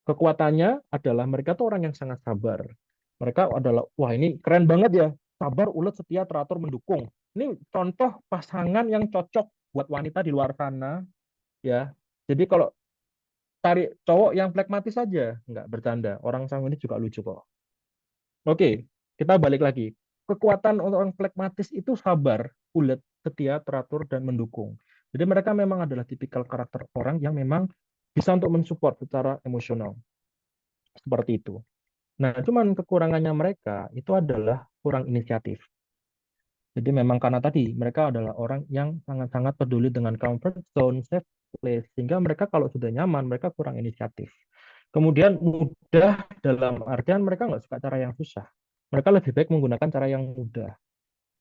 Kekuatannya adalah mereka tuh orang yang sangat sabar. Mereka adalah, wah ini keren banget ya, sabar, ulet, setia, teratur, mendukung. Ini contoh pasangan yang cocok buat wanita di luar sana, ya. Jadi kalau cari cowok yang pragmatis saja, nggak bercanda. Orang sang ini juga lucu kok. Oke, kita balik lagi. Kekuatan orang pragmatis itu sabar, ulet, setia, teratur, dan mendukung. Jadi mereka memang adalah tipikal karakter orang yang memang bisa untuk mensupport secara emosional. Seperti itu. Nah, cuman kekurangannya mereka itu adalah kurang inisiatif. Jadi memang karena tadi mereka adalah orang yang sangat-sangat peduli dengan comfort zone, safe place, sehingga mereka kalau sudah nyaman, mereka kurang inisiatif. Kemudian mudah dalam artian mereka nggak suka cara yang susah. Mereka lebih baik menggunakan cara yang mudah.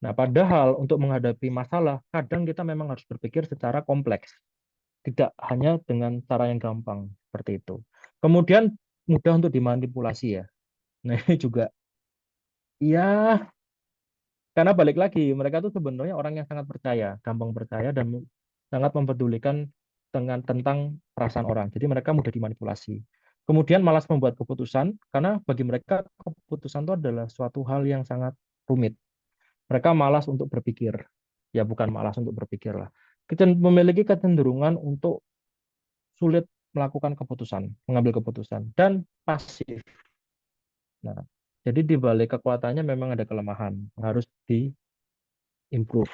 Nah, padahal untuk menghadapi masalah, kadang kita memang harus berpikir secara kompleks, tidak hanya dengan cara yang gampang seperti itu. Kemudian mudah untuk dimanipulasi ya. Nah, ini juga ya, karena balik lagi mereka tuh sebenarnya orang yang sangat percaya, gampang percaya dan sangat mempedulikan tentang perasaan orang. Jadi mereka mudah dimanipulasi. Kemudian malas membuat keputusan karena bagi mereka keputusan itu adalah suatu hal yang sangat rumit. Mereka malas untuk berpikir. Ya bukan malas untuk berpikir lah. Kita memiliki kecenderungan untuk sulit melakukan keputusan, mengambil keputusan dan pasif. Nah, jadi di balik kekuatannya memang ada kelemahan, harus di-improve.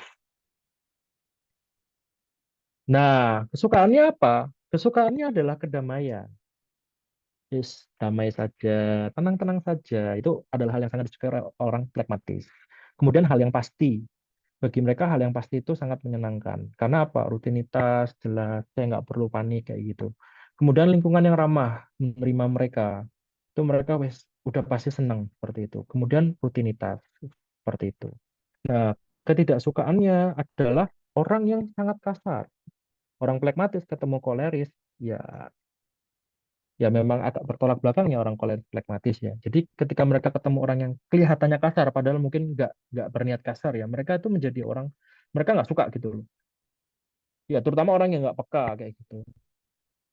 Nah, kesukaannya apa? Kesukaannya adalah kedamaian. Yes, damai saja, tenang-tenang saja. Itu adalah hal yang sangat disukai oleh orang pragmatis. Kemudian hal yang pasti. Bagi mereka hal yang pasti itu sangat menyenangkan. Karena apa? Rutinitas, jelas, saya nggak perlu panik kayak gitu. Kemudian lingkungan yang ramah menerima mereka. Itu mereka udah pasti senang seperti itu. Kemudian rutinitas seperti itu. Nah, ketidaksukaannya adalah orang yang sangat kasar. Orang pragmatis ketemu koleris, ya ya memang agak bertolak belakang ya orang koleris pragmatis ya. Jadi ketika mereka ketemu orang yang kelihatannya kasar, padahal mungkin nggak berniat kasar ya, mereka itu menjadi orang mereka nggak suka gitu loh. Ya terutama orang yang nggak peka kayak gitu.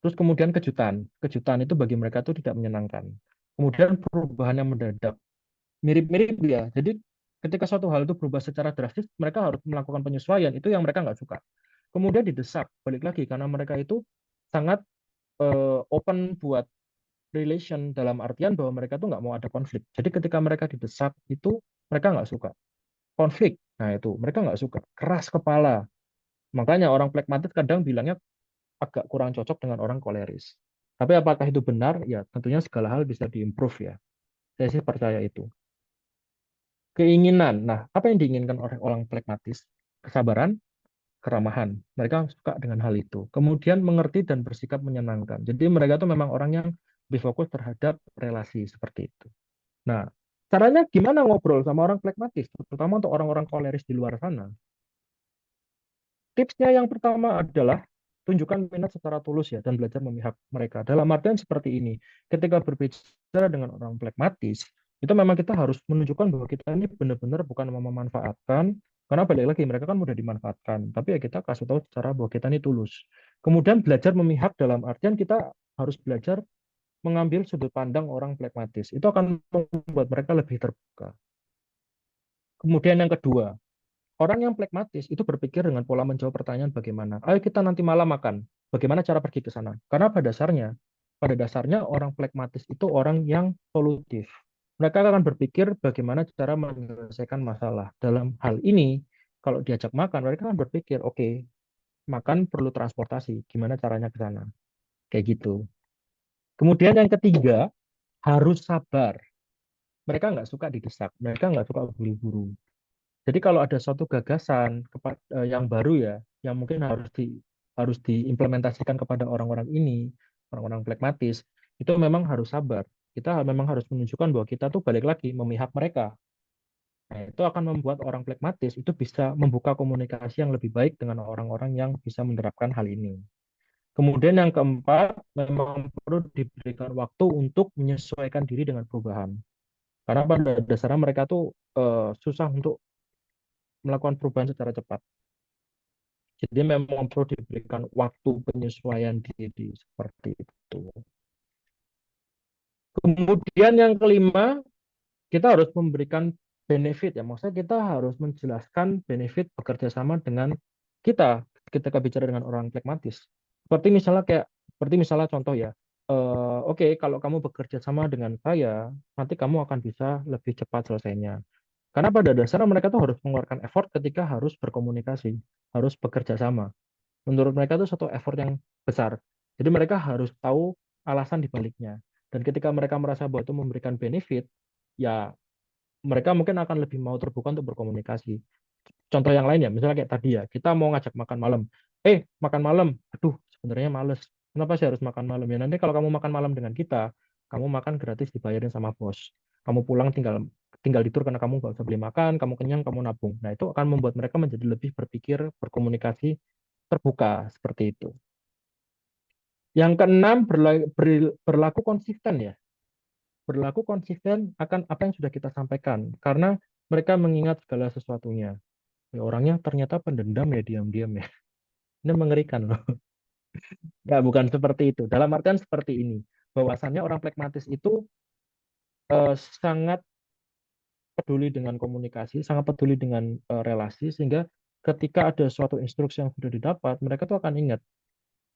Terus kemudian kejutan, kejutan itu bagi mereka itu tidak menyenangkan. Kemudian perubahan yang mendadak, mirip-mirip ya. Jadi ketika suatu hal itu berubah secara drastis, mereka harus melakukan penyesuaian. Itu yang mereka nggak suka. Kemudian didesak, balik lagi karena mereka itu sangat open buat relation dalam artian bahwa mereka tuh nggak mau ada konflik. Jadi ketika mereka didesak itu mereka nggak suka konflik. Nah itu mereka nggak suka keras kepala. Makanya orang pragmatis kadang bilangnya agak kurang cocok dengan orang koleris. Tapi apakah itu benar? Ya tentunya segala hal bisa diimprove ya. Saya sih percaya itu. Keinginan. Nah, apa yang diinginkan oleh orang pragmatis? Kesabaran, keramahan. Mereka suka dengan hal itu. Kemudian mengerti dan bersikap menyenangkan. Jadi mereka tuh memang orang yang lebih fokus terhadap relasi seperti itu. Nah, caranya gimana ngobrol sama orang pragmatis, terutama untuk orang-orang koleris di luar sana? Tipsnya yang pertama adalah tunjukkan minat secara tulus ya dan belajar memihak mereka. Dalam artian seperti ini, ketika berbicara dengan orang pragmatis, itu memang kita harus menunjukkan bahwa kita ini benar-benar bukan mau memanfaatkan, karena balik lagi mereka kan mudah dimanfaatkan. Tapi ya kita kasih tahu secara bahwa kita ini tulus. Kemudian belajar memihak dalam artian kita harus belajar mengambil sudut pandang orang pragmatis. Itu akan membuat mereka lebih terbuka. Kemudian yang kedua, orang yang pragmatis itu berpikir dengan pola menjawab pertanyaan bagaimana. Ayo kita nanti malam makan. Bagaimana cara pergi ke sana? Karena pada dasarnya orang pragmatis itu orang yang solutif. Mereka akan berpikir bagaimana cara menyelesaikan masalah. Dalam hal ini, kalau diajak makan, mereka akan berpikir, oke, makan perlu transportasi. Gimana caranya ke sana? Kayak gitu. Kemudian yang ketiga, harus sabar. Mereka nggak suka didesak. Mereka nggak suka buru-buru. Jadi kalau ada suatu gagasan yang baru ya, yang mungkin harus diimplementasikan kepada orang-orang ini, orang-orang pragmatis, itu memang harus sabar. Kita memang harus menunjukkan bahwa kita tuh balik lagi memihak mereka. Nah, itu akan membuat orang pragmatis itu bisa membuka komunikasi yang lebih baik dengan orang-orang yang bisa menerapkan hal ini. Kemudian yang keempat, memang perlu diberikan waktu untuk menyesuaikan diri dengan perubahan. Karena pada dasarnya mereka tuh susah untuk melakukan perubahan secara cepat. Jadi memang perlu diberikan waktu penyesuaian diri seperti itu. Kemudian yang kelima, kita harus memberikan benefit ya. Maksudnya kita harus menjelaskan benefit bekerja sama dengan kita ketika bicara dengan orang pragmatis. Seperti misalnya contoh ya, oke, kalau kamu bekerja sama dengan saya, nanti kamu akan bisa lebih cepat selesainya. Karena pada dasarnya mereka tuh harus mengeluarkan effort ketika harus berkomunikasi, harus bekerja sama. Menurut mereka itu satu effort yang besar. Jadi mereka harus tahu alasan di baliknya. Dan ketika mereka merasa bahwa itu memberikan benefit, ya mereka mungkin akan lebih mau terbuka untuk berkomunikasi. Contoh yang lain ya, misalnya kayak tadi ya, kita mau ngajak makan malam. Makan malam. Aduh, sebenarnya males. Kenapa sih harus makan malam? Ya nanti kalau kamu makan malam dengan kita, kamu makan gratis dibayarin sama bos. Kamu pulang tinggal tinggal tidur karena kamu nggak usah beli makan, kamu kenyang, kamu nabung. Nah, itu akan membuat mereka menjadi lebih berpikir, berkomunikasi terbuka seperti itu. Yang keenam, berlaku konsisten ya. Berlaku konsisten akan apa yang sudah kita sampaikan. Karena mereka mengingat segala sesuatunya. Ya, orangnya ternyata pendendam ya, diam-diam ya. Ini mengerikan loh. Ya, bukan seperti itu. Dalam artian seperti ini. Bahwasannya orang pragmatis itu sangat peduli dengan komunikasi, sangat peduli dengan relasi, sehingga ketika ada suatu instruksi yang sudah didapat, mereka tuh akan ingat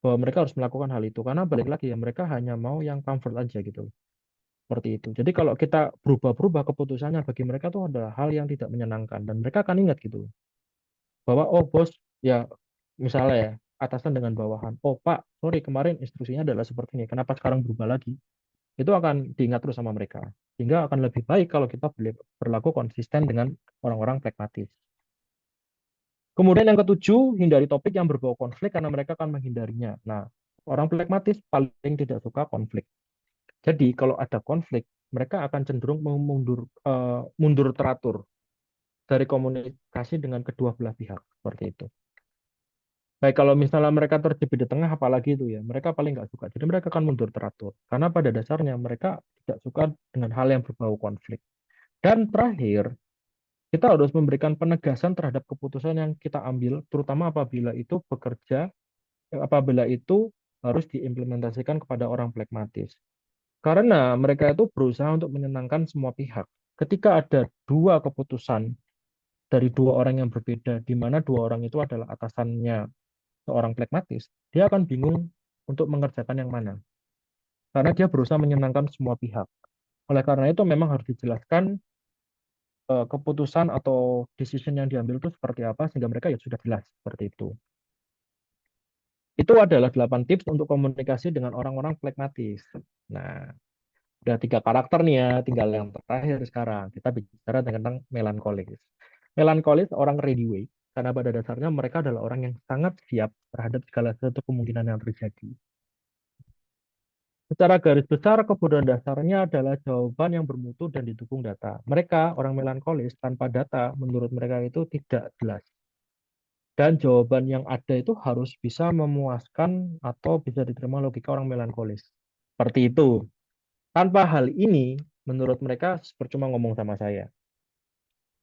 bahwa mereka harus melakukan hal itu. Karena balik lagi ya, mereka hanya mau yang comfort aja gitu. Seperti itu. Jadi kalau kita berubah-berubah keputusannya, bagi mereka tuh adalah hal yang tidak menyenangkan. Dan mereka akan ingat gitu. Bahwa, oh bos, ya misalnya ya, atasan dengan bawahan. Oh pak, sorry kemarin instruksinya adalah seperti ini. Kenapa sekarang berubah lagi? Itu akan diingat terus sama mereka. Sehingga akan lebih baik kalau kita berlaku konsisten dengan orang-orang pragmatis. Kemudian yang ketujuh, hindari topik yang berbau konflik karena mereka akan menghindarinya. Nah, orang pragmatis paling tidak suka konflik. Jadi kalau ada konflik, mereka akan cenderung mundur teratur dari komunikasi dengan kedua belah pihak seperti itu. Baik kalau misalnya mereka terjepit di tengah, apalagi itu ya, mereka paling nggak suka. Jadi mereka akan mundur teratur karena pada dasarnya mereka tidak suka dengan hal yang berbau konflik. Dan terakhir, kita harus memberikan penegasan terhadap keputusan yang kita ambil, terutama apabila itu harus diimplementasikan kepada orang pragmatis. Karena mereka itu berusaha untuk menyenangkan semua pihak. Ketika ada dua keputusan dari dua orang yang berbeda, di mana dua orang itu adalah atasannya seorang pragmatis, dia akan bingung untuk mengerjakan yang mana. Karena dia berusaha menyenangkan semua pihak. Oleh karena itu memang harus dijelaskan keputusan atau decision yang diambil itu seperti apa, sehingga mereka ya sudah jelas seperti itu. Itu adalah 8 tips untuk komunikasi dengan orang-orang pragmatis. Nah, udah 3 karakter nih ya, tinggal yang terakhir sekarang. Kita bicara tentang melankolis. Melankolis orang ready way, karena pada dasarnya mereka adalah orang yang sangat siap terhadap segala sesuatu kemungkinan yang terjadi. Secara garis besar, kebodohan dasarnya adalah jawaban yang bermutu dan didukung data. Mereka, orang melankolis, tanpa data, menurut mereka itu tidak jelas. Dan jawaban yang ada itu harus bisa memuaskan atau bisa diterima logika orang melankolis. Seperti itu. Tanpa hal ini, menurut mereka percuma ngomong sama saya.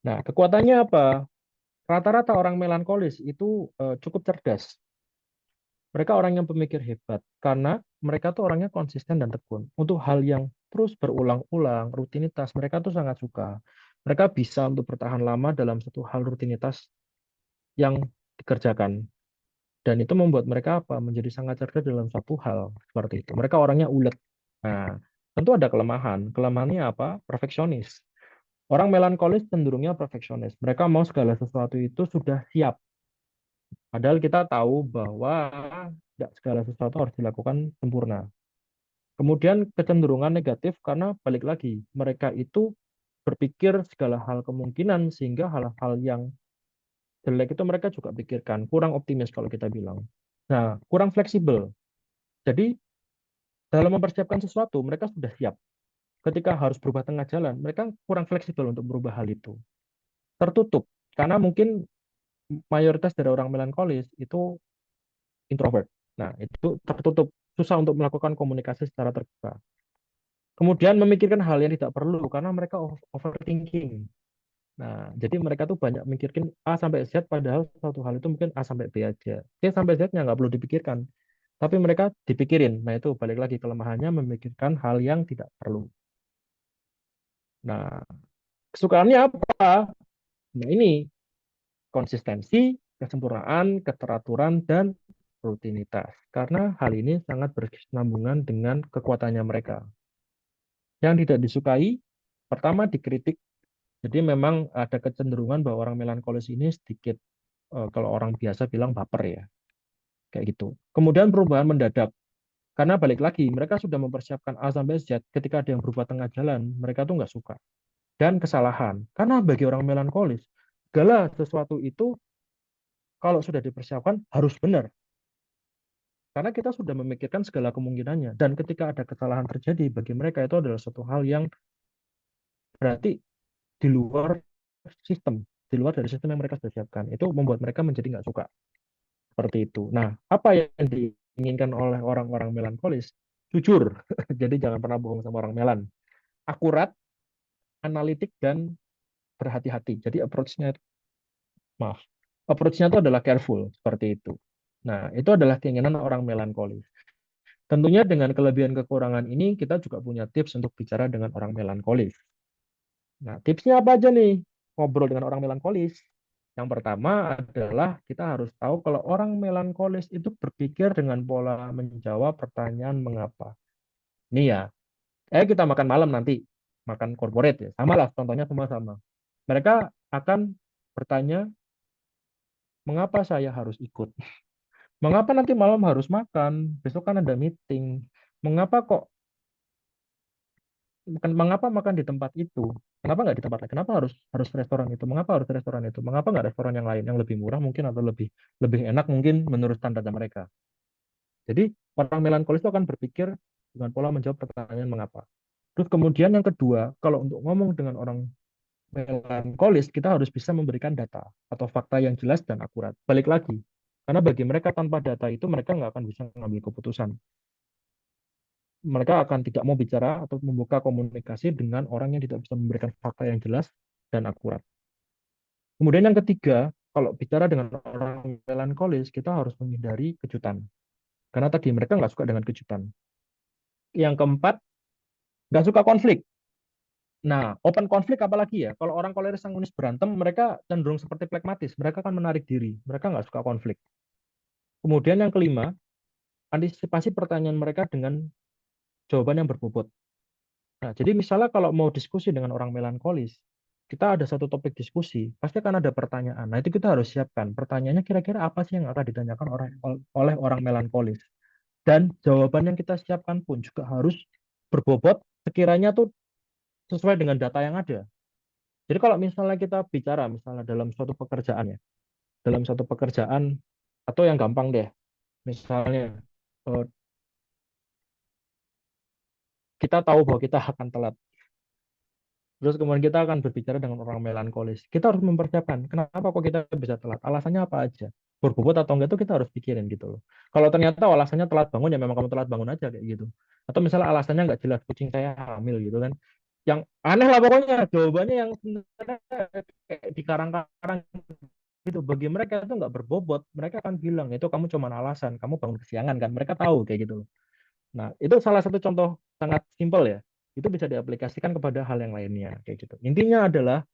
Nah, kekuatannya apa? Rata-rata orang melankolis itu cukup cerdas. Mereka orang yang pemikir hebat karena mereka tuh orangnya konsisten dan tekun. Untuk hal yang terus berulang-ulang, rutinitas, mereka tuh sangat suka. Mereka bisa untuk bertahan lama dalam satu hal rutinitas yang dikerjakan. Dan itu membuat mereka apa? Menjadi sangat cerdas dalam satu hal seperti itu. Mereka orangnya ulet. Nah, tentu ada kelemahan. Kelemahannya apa? Perfeksionis. Orang melankolis cenderungnya perfeksionis. Mereka mau segala sesuatu itu sudah siap. Padahal kita tahu bahwa tidak segala sesuatu harus dilakukan sempurna. Kemudian kecenderungan negatif karena balik lagi, mereka itu berpikir segala hal kemungkinan sehingga hal-hal yang jelek itu mereka juga pikirkan. Kurang optimis kalau kita bilang. Nah, kurang fleksibel. Jadi dalam mempersiapkan sesuatu, mereka sudah siap. Ketika harus berubah tengah jalan, mereka kurang fleksibel untuk berubah hal itu. Tertutup. Karena mungkin mayoritas dari orang melankolis itu introvert. Nah, itu tertutup, susah untuk melakukan komunikasi secara terbuka. Kemudian memikirkan hal yang tidak perlu karena mereka overthinking. Nah, jadi mereka tuh banyak mikirkan A sampai Z padahal satu hal itu mungkin A sampai B aja. C sampai Z-nya nggak perlu dipikirkan. Tapi mereka dipikirin. Nah, itu balik lagi kelemahannya memikirkan hal yang tidak perlu. Nah, kesukaannya apa? Nah, ini konsistensi, kesempurnaan, keteraturan, dan rutinitas. Karena hal ini sangat berkesinambungan dengan kekuatannya mereka. Yang tidak disukai, pertama dikritik. Jadi memang ada kecenderungan bahwa orang melankolis ini sedikit, kalau orang biasa bilang baper ya, kayak gitu. Kemudian perubahan mendadak. Karena balik lagi, mereka sudah mempersiapkan A sampai Z, ketika ada yang berubah tengah jalan, mereka tuh nggak suka. Dan kesalahan. Karena bagi orang melankolis, segala sesuatu itu kalau sudah dipersiapkan harus benar. Karena kita sudah memikirkan segala kemungkinannya. Dan ketika ada kesalahan terjadi, bagi mereka itu adalah suatu hal yang berarti di luar sistem, di luar dari sistem yang mereka sudah siapkan. Itu membuat mereka menjadi nggak suka seperti itu. Nah, apa yang diinginkan oleh orang-orang melankolis? Jujur, jadi jangan pernah bohong sama orang melan. Akurat, analitik, dan berhati-hati. Jadi maaf, approach-nya itu adalah careful, seperti itu. Nah, itu adalah keinginan orang melankolis. Tentunya dengan kelebihan kekurangan ini, kita juga punya tips untuk bicara dengan orang melankolis. Nah, tipsnya apa aja nih? Ngobrol dengan orang melankolis. Yang pertama adalah kita harus tahu kalau orang melankolis itu berpikir dengan pola menjawab pertanyaan mengapa. Ini ya, kita makan malam nanti, makan corporate ya, sama lah contohnya semua sama. Mereka akan bertanya, mengapa saya harus ikut? Mengapa nanti malam harus makan? Besok kan ada meeting. Mengapa kok mengapa makan di tempat itu? Kenapa nggak di tempat lain? Kenapa harus harus restoran itu? Mengapa harus restoran itu? Mengapa nggak restoran yang lain yang lebih murah mungkin atau lebih lebih enak mungkin menurut standar mereka? Jadi orang melankolis itu akan berpikir dengan pola menjawab pertanyaan mengapa. Terus kemudian yang kedua, kalau untuk ngomong dengan orang melankolis, kita harus bisa memberikan data atau fakta yang jelas dan akurat. Balik lagi, karena bagi mereka tanpa data itu mereka nggak akan bisa mengambil keputusan. Mereka akan tidak mau bicara atau membuka komunikasi dengan orang yang tidak bisa memberikan fakta yang jelas dan akurat. Kemudian yang ketiga, kalau bicara dengan orang melankolis, kita harus menghindari kejutan. Karena tadi mereka nggak suka dengan kejutan. Yang keempat, nggak suka konflik. Nah, open konflik apalagi ya? Kalau orang koleris sanguinis berantem, mereka cenderung seperti pragmatis. Mereka akan menarik diri. Mereka nggak suka konflik. Kemudian yang kelima, antisipasi pertanyaan mereka dengan jawaban yang berbobot. Nah, jadi misalnya kalau mau diskusi dengan orang melankolis, kita ada satu topik diskusi, pasti akan ada pertanyaan. Nah, itu kita harus siapkan. Pertanyaannya kira-kira apa sih yang akan ditanyakan oleh orang melankolis. Dan jawaban yang kita siapkan pun juga harus berbobot sekiranya tuh sesuai dengan data yang ada. Jadi kalau misalnya kita bicara misalnya dalam suatu pekerjaan ya, dalam suatu pekerjaan atau yang gampang deh, misalnya eh, kita tahu bahwa kita akan telat. Terus kemudian kita akan berbicara dengan orang melankolis. Kita harus mempersiapkan kenapa kok kita bisa telat. Alasannya apa aja. Berbobot atau enggak itu kita harus pikirin gitu loh. Kalau ternyata alasannya telat bangun ya memang kamu telat bangun aja kayak gitu. Atau misalnya alasannya nggak jelas kucing saya hamil gitu kan. Yang aneh lah pokoknya jawabannya yang sebenarnya kayak di karang-karang gitu. Bagi mereka itu nggak berbobot. Mereka akan bilang itu kamu cuma alasan, kamu bangun kesiangan kan. Mereka tahu kayak gitu loh. Nah, itu salah satu contoh sangat simpel ya. Itu bisa diaplikasikan kepada hal yang lainnya kayak gitu. Intinya adalah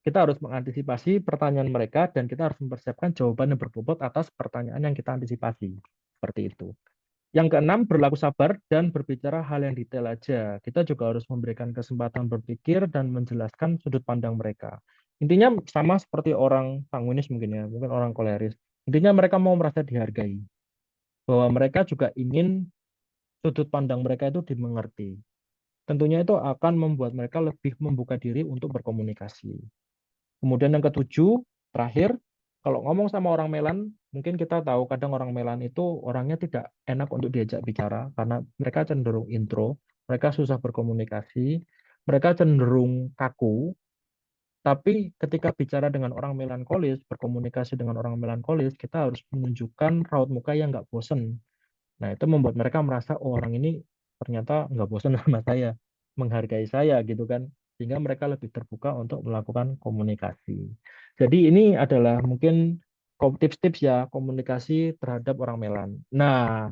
kita harus mengantisipasi pertanyaan mereka dan kita harus mempersiapkan jawaban yang berbobot atas pertanyaan yang kita antisipasi. Seperti itu. Yang keenam, berlaku sabar dan berbicara hal yang detail aja. Kita juga harus memberikan kesempatan berpikir dan menjelaskan sudut pandang mereka. Intinya sama seperti orang sanguinis mungkin ya, mungkin orang koleris. Intinya mereka mau merasa dihargai. Bahwa mereka juga ingin sudut pandang mereka itu dimengerti. Tentunya itu akan membuat mereka lebih membuka diri untuk berkomunikasi. Kemudian yang ketujuh, terakhir, kalau ngomong sama orang Melan, mungkin kita tahu kadang orang Melan itu orangnya tidak enak untuk diajak bicara karena mereka cenderung intro, mereka susah berkomunikasi, mereka cenderung kaku, tapi ketika bicara dengan orang melankolis, berkomunikasi dengan orang melankolis, kita harus menunjukkan raut muka yang nggak bosen. Nah, itu membuat mereka merasa, oh orang ini ternyata nggak bosan sama saya, menghargai saya gitu kan. Sehingga mereka lebih terbuka untuk melakukan komunikasi. Jadi ini adalah mungkin tips-tips ya komunikasi terhadap orang Melan. Nah,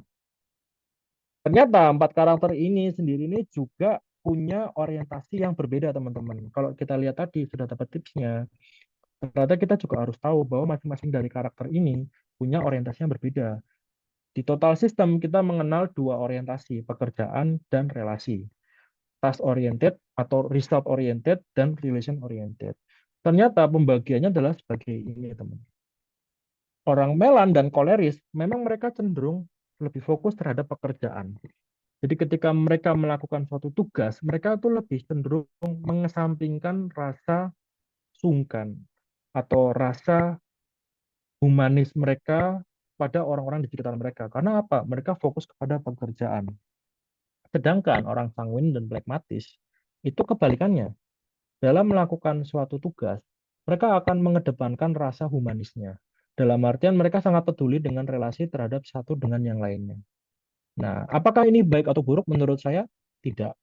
ternyata empat karakter ini sendiri ini juga punya orientasi yang berbeda teman-teman. Kalau kita lihat tadi sudah dapat tipsnya, ternyata kita juga harus tahu bahwa masing-masing dari karakter ini punya orientasi yang berbeda. Di total system kita mengenal dua orientasi, pekerjaan dan relasi. Task oriented atau result oriented dan relation oriented. Ternyata pembagiannya adalah sebagai ini, teman. Orang Melan dan koleris memang mereka cenderung lebih fokus terhadap pekerjaan. Jadi ketika mereka melakukan suatu tugas, mereka tuh lebih cenderung mengesampingkan rasa sungkan atau rasa humanis mereka pada orang-orang di sekitar mereka. Karena apa? Mereka fokus kepada pekerjaan. Sedangkan orang sanguin dan pragmatis itu kebalikannya. dalam melakukan suatu tugas, mereka akan mengedepankan rasa humanisnya. Dalam artian mereka sangat peduli dengan relasi terhadap satu dengan yang lainnya. Nah, apakah ini baik atau buruk? Menurut saya tidak.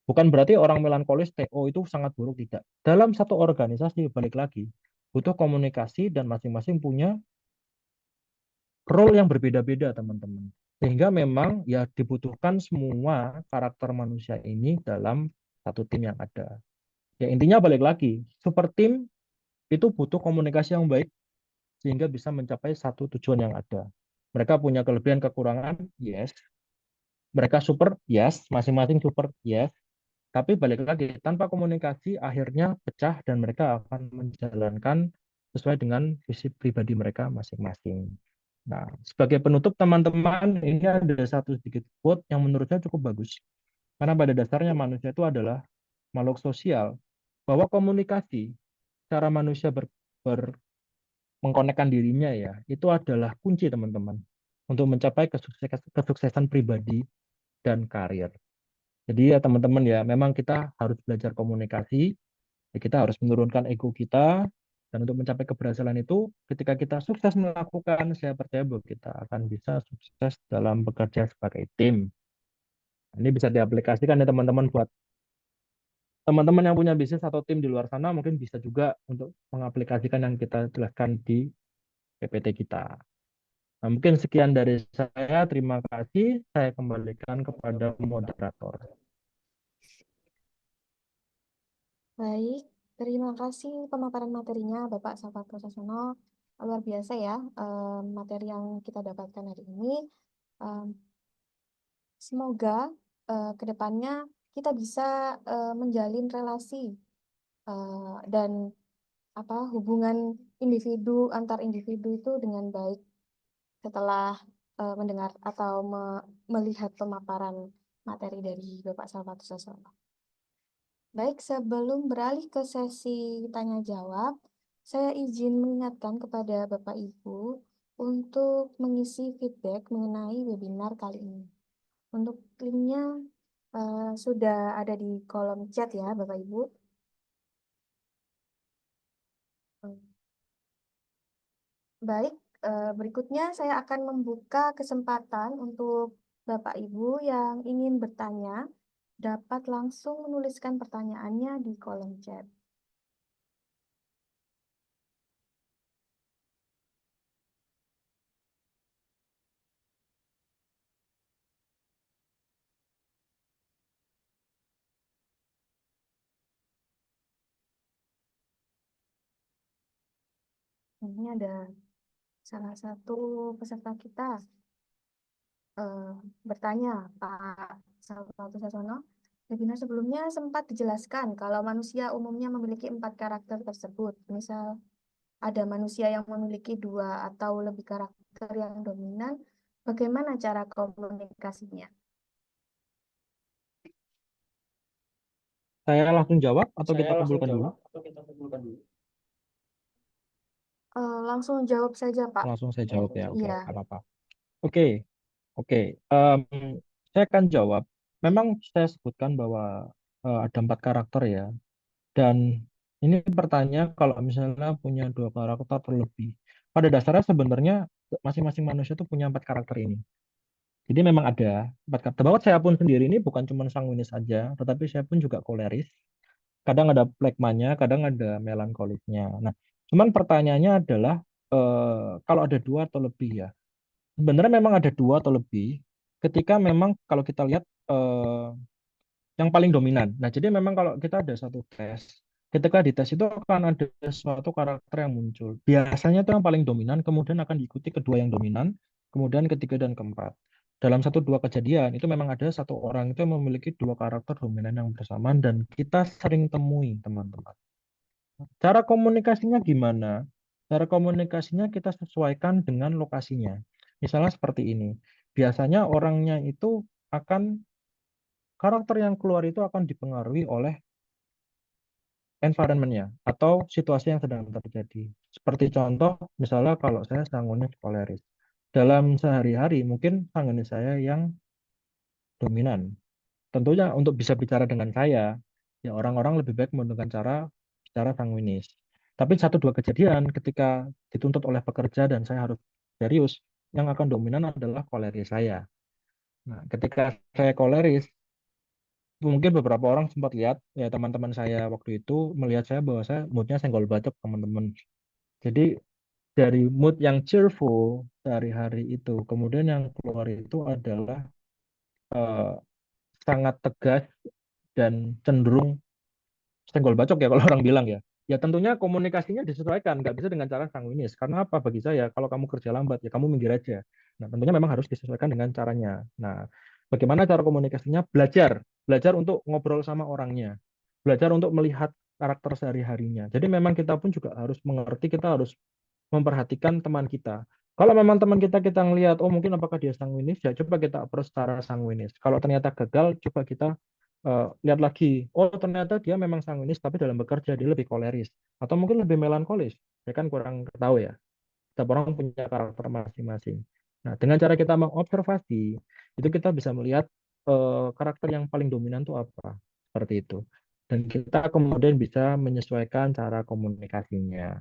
Bukan berarti orang melankolis TO itu sangat buruk, tidak. Dalam satu organisasi, balik lagi, butuh komunikasi dan masing-masing punya role yang berbeda-beda, teman-teman. Sehingga memang ya dibutuhkan semua karakter manusia ini dalam satu tim yang ada. Ya intinya balik lagi, super tim itu butuh komunikasi yang baik sehingga bisa mencapai satu tujuan yang ada. Mereka punya kelebihan kekurangan, yes. Mereka super, yes. Masing-masing super, yes. Tapi balik lagi, tanpa komunikasi akhirnya pecah dan mereka akan menjalankan sesuai dengan visi pribadi mereka masing-masing. Nah, sebagai penutup teman-teman, ini ada satu sedikit quote yang menurut saya cukup bagus. Karena pada dasarnya manusia itu adalah makhluk sosial, bahwa komunikasi, cara manusia mengkonekkan dirinya ya, itu adalah kunci teman-teman untuk mencapai kesuksesan pribadi dan karir. Jadi ya teman-teman ya, memang kita harus belajar komunikasi, ya kita harus menurunkan ego kita, dan untuk mencapai keberhasilan itu, ketika kita sukses melakukan, saya percaya bahwa kita akan bisa sukses dalam bekerja sebagai tim. Ini bisa diaplikasikan ya teman-teman buat teman-teman yang punya bisnis atau tim di luar sana, mungkin bisa juga untuk mengaplikasikan yang kita jelaskan di PPT kita. Nah, mungkin sekian dari saya. Terima kasih. Saya kembalikan kepada moderator. Baik, terima kasih pemaparan materinya Bapak Saparto Sasono. Luar biasa ya materi yang kita dapatkan hari ini. Em, Semoga ke depannya kita bisa menjalin relasi dan hubungan individu antar individu itu dengan baik setelah mendengar atau melihat pemaparan materi dari Bapak Salvatus Sasono. Baik, sebelum beralih ke sesi tanya jawab, saya izin mengingatkan kepada Bapak Ibu untuk mengisi feedback mengenai webinar kali ini. Untuk linknya sudah ada di kolom chat ya, Bapak Ibu. Baik, berikutnya saya akan membuka kesempatan untuk Bapak Ibu yang ingin bertanya, dapat langsung menuliskan pertanyaannya di kolom chat. Ini ada salah satu peserta kita eh, bertanya, Pak Salvatus Sasono, webinar sebelumnya sempat dijelaskan kalau manusia umumnya memiliki 4 karakter tersebut. Misal, ada manusia yang memiliki 2 atau lebih karakter yang dominan, bagaimana cara komunikasinya? Saya langsung jawab atau Saya kita langsung kumpulkan dulu? jawab atau kita kumpulkan dulu? Langsung jawab saja, Pak. Langsung saya jawab ya. Oke, Iya. nggak apa-apa. Oke, oke. Em, saya akan jawab. Memang saya sebutkan bahwa ada 4 karakter ya. Dan ini pertanyaan kalau misalnya punya 2 karakter terlebih. Pada dasarnya sebenarnya masing-masing manusia itu punya 4 karakter ini. Jadi memang ada 4 karakter. Bahwa saya pun sendiri ini bukan cuma sanguinis saja, tetapi saya pun juga koleris. Kadang ada plekmanya, kadang ada melankolisnya. Nah, cuman pertanyaannya adalah kalau ada 2 atau lebih ya. Sebenarnya memang ada 2 atau lebih. Ketika memang kalau kita lihat yang paling dominan. Nah, jadi memang kalau kita ada satu tes, ketika di tes itu akan ada suatu karakter yang muncul. Biasanya itu yang paling dominan, kemudian akan diikuti kedua yang dominan, kemudian ketiga dan keempat. Dalam satu dua kejadian itu memang ada satu orang itu yang memiliki 2 karakter dominan yang bersamaan dan kita sering temui teman-teman. Cara komunikasinya gimana? Cara komunikasinya kita sesuaikan dengan lokasinya. Misalnya seperti ini. Biasanya orangnya itu akan karakter yang keluar itu akan dipengaruhi oleh environment-nya atau situasi yang sedang terjadi. Seperti contoh, misalnya kalau saya sanguinis koleris. Dalam sehari-hari mungkin sanguinis saya yang dominan. Tentunya untuk bisa bicara dengan saya, ya orang-orang lebih baik menggunakan cara bicara sanguinis. Tapi satu dua kejadian ketika dituntut oleh pekerja dan saya harus serius, yang akan dominan adalah koleris saya. Nah, ketika saya koleris, mungkin beberapa orang sempat lihat, ya teman-teman saya waktu itu melihat saya bahwa saya moodnya senggol bacok teman-teman. Jadi dari mood yang cheerful dari hari itu, kemudian yang keluar itu adalah eh, sangat tegas dan cenderung senggol bacok ya kalau orang bilang ya. Ya tentunya komunikasinya disesuaikan, nggak bisa dengan cara sanguinis. Karena apa bagi saya, kalau kamu kerja lambat ya kamu minggir aja. Nah tentunya memang harus disesuaikan dengan caranya. Nah bagaimana cara komunikasinya? Belajar, belajar untuk ngobrol sama orangnya, belajar untuk melihat karakter sehari-harinya. Jadi memang kita pun juga harus mengerti, kita harus memperhatikan teman kita. Kalau memang teman kita ngelihat, oh mungkin apakah dia sanguinis, ya coba kita approach secara sanguinis. Kalau ternyata gagal, coba kita lihat lagi, oh ternyata dia memang sanguinis, tapi dalam bekerja dia lebih koleris, atau mungkin lebih melankolis. Ya kan kurang tahu ya. Setiap orang punya karakter masing-masing. Nah, dengan cara kita mengobservasi, itu kita bisa melihat karakter yang paling dominan itu apa. Seperti itu. Dan kita kemudian bisa menyesuaikan cara komunikasinya.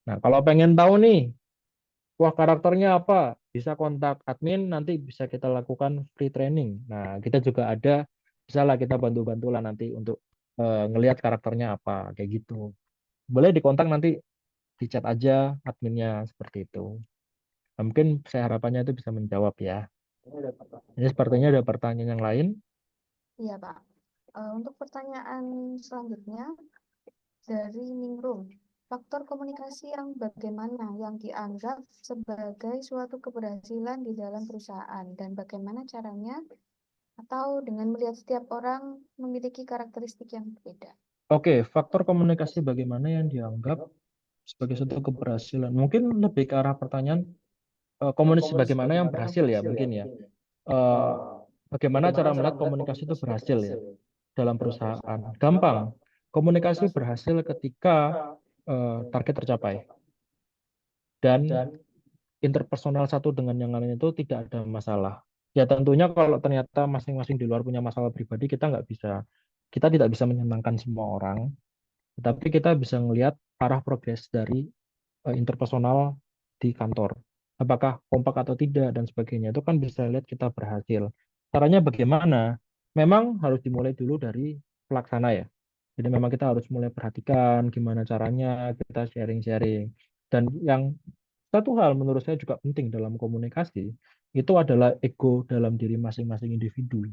Nah, kalau pengen tahu nih, wah karakternya apa? Bisa kontak admin, nanti bisa kita lakukan free training. Nah, kita juga ada, bisa lah kita bantu-bantu lah nanti untuk ngelihat karakternya apa, kayak gitu. Boleh dikontak nanti di chat aja adminnya seperti itu. Nah, mungkin saya harapannya itu bisa menjawab ya. Ini sepertinya ada pertanyaan yang lain. Iya, Pak. Untuk pertanyaan selanjutnya dari Ningrum, faktor komunikasi yang bagaimana yang dianggap sebagai suatu keberhasilan di dalam perusahaan dan bagaimana caranya atau dengan melihat setiap orang memiliki karakteristik yang berbeda. Oke, faktor komunikasi bagaimana yang dianggap sebagai suatu keberhasilan. Mungkin lebih ke arah pertanyaan komunikasi bagaimana yang berhasil ya mungkin ya. Eh, Bagaimana cara melihat komunikasi itu berhasil ya dalam perusahaan? Gampang. Komunikasi berhasil ketika target tercapai dan interpersonal satu dengan yang lain itu tidak ada masalah. Ya tentunya kalau ternyata masing-masing di luar punya masalah pribadi, kita tidak bisa menyenangkan semua orang, tetapi kita bisa melihat arah progres dari interpersonal di kantor. Apakah kompak atau tidak dan sebagainya itu kan bisa lihat kita berhasil. Caranya bagaimana? Memang harus dimulai dulu dari pelaksana ya. Jadi memang kita harus mulai perhatikan gimana caranya kita sharing-sharing. Dan yang satu hal menurut saya juga penting dalam komunikasi itu adalah ego dalam diri masing-masing individu.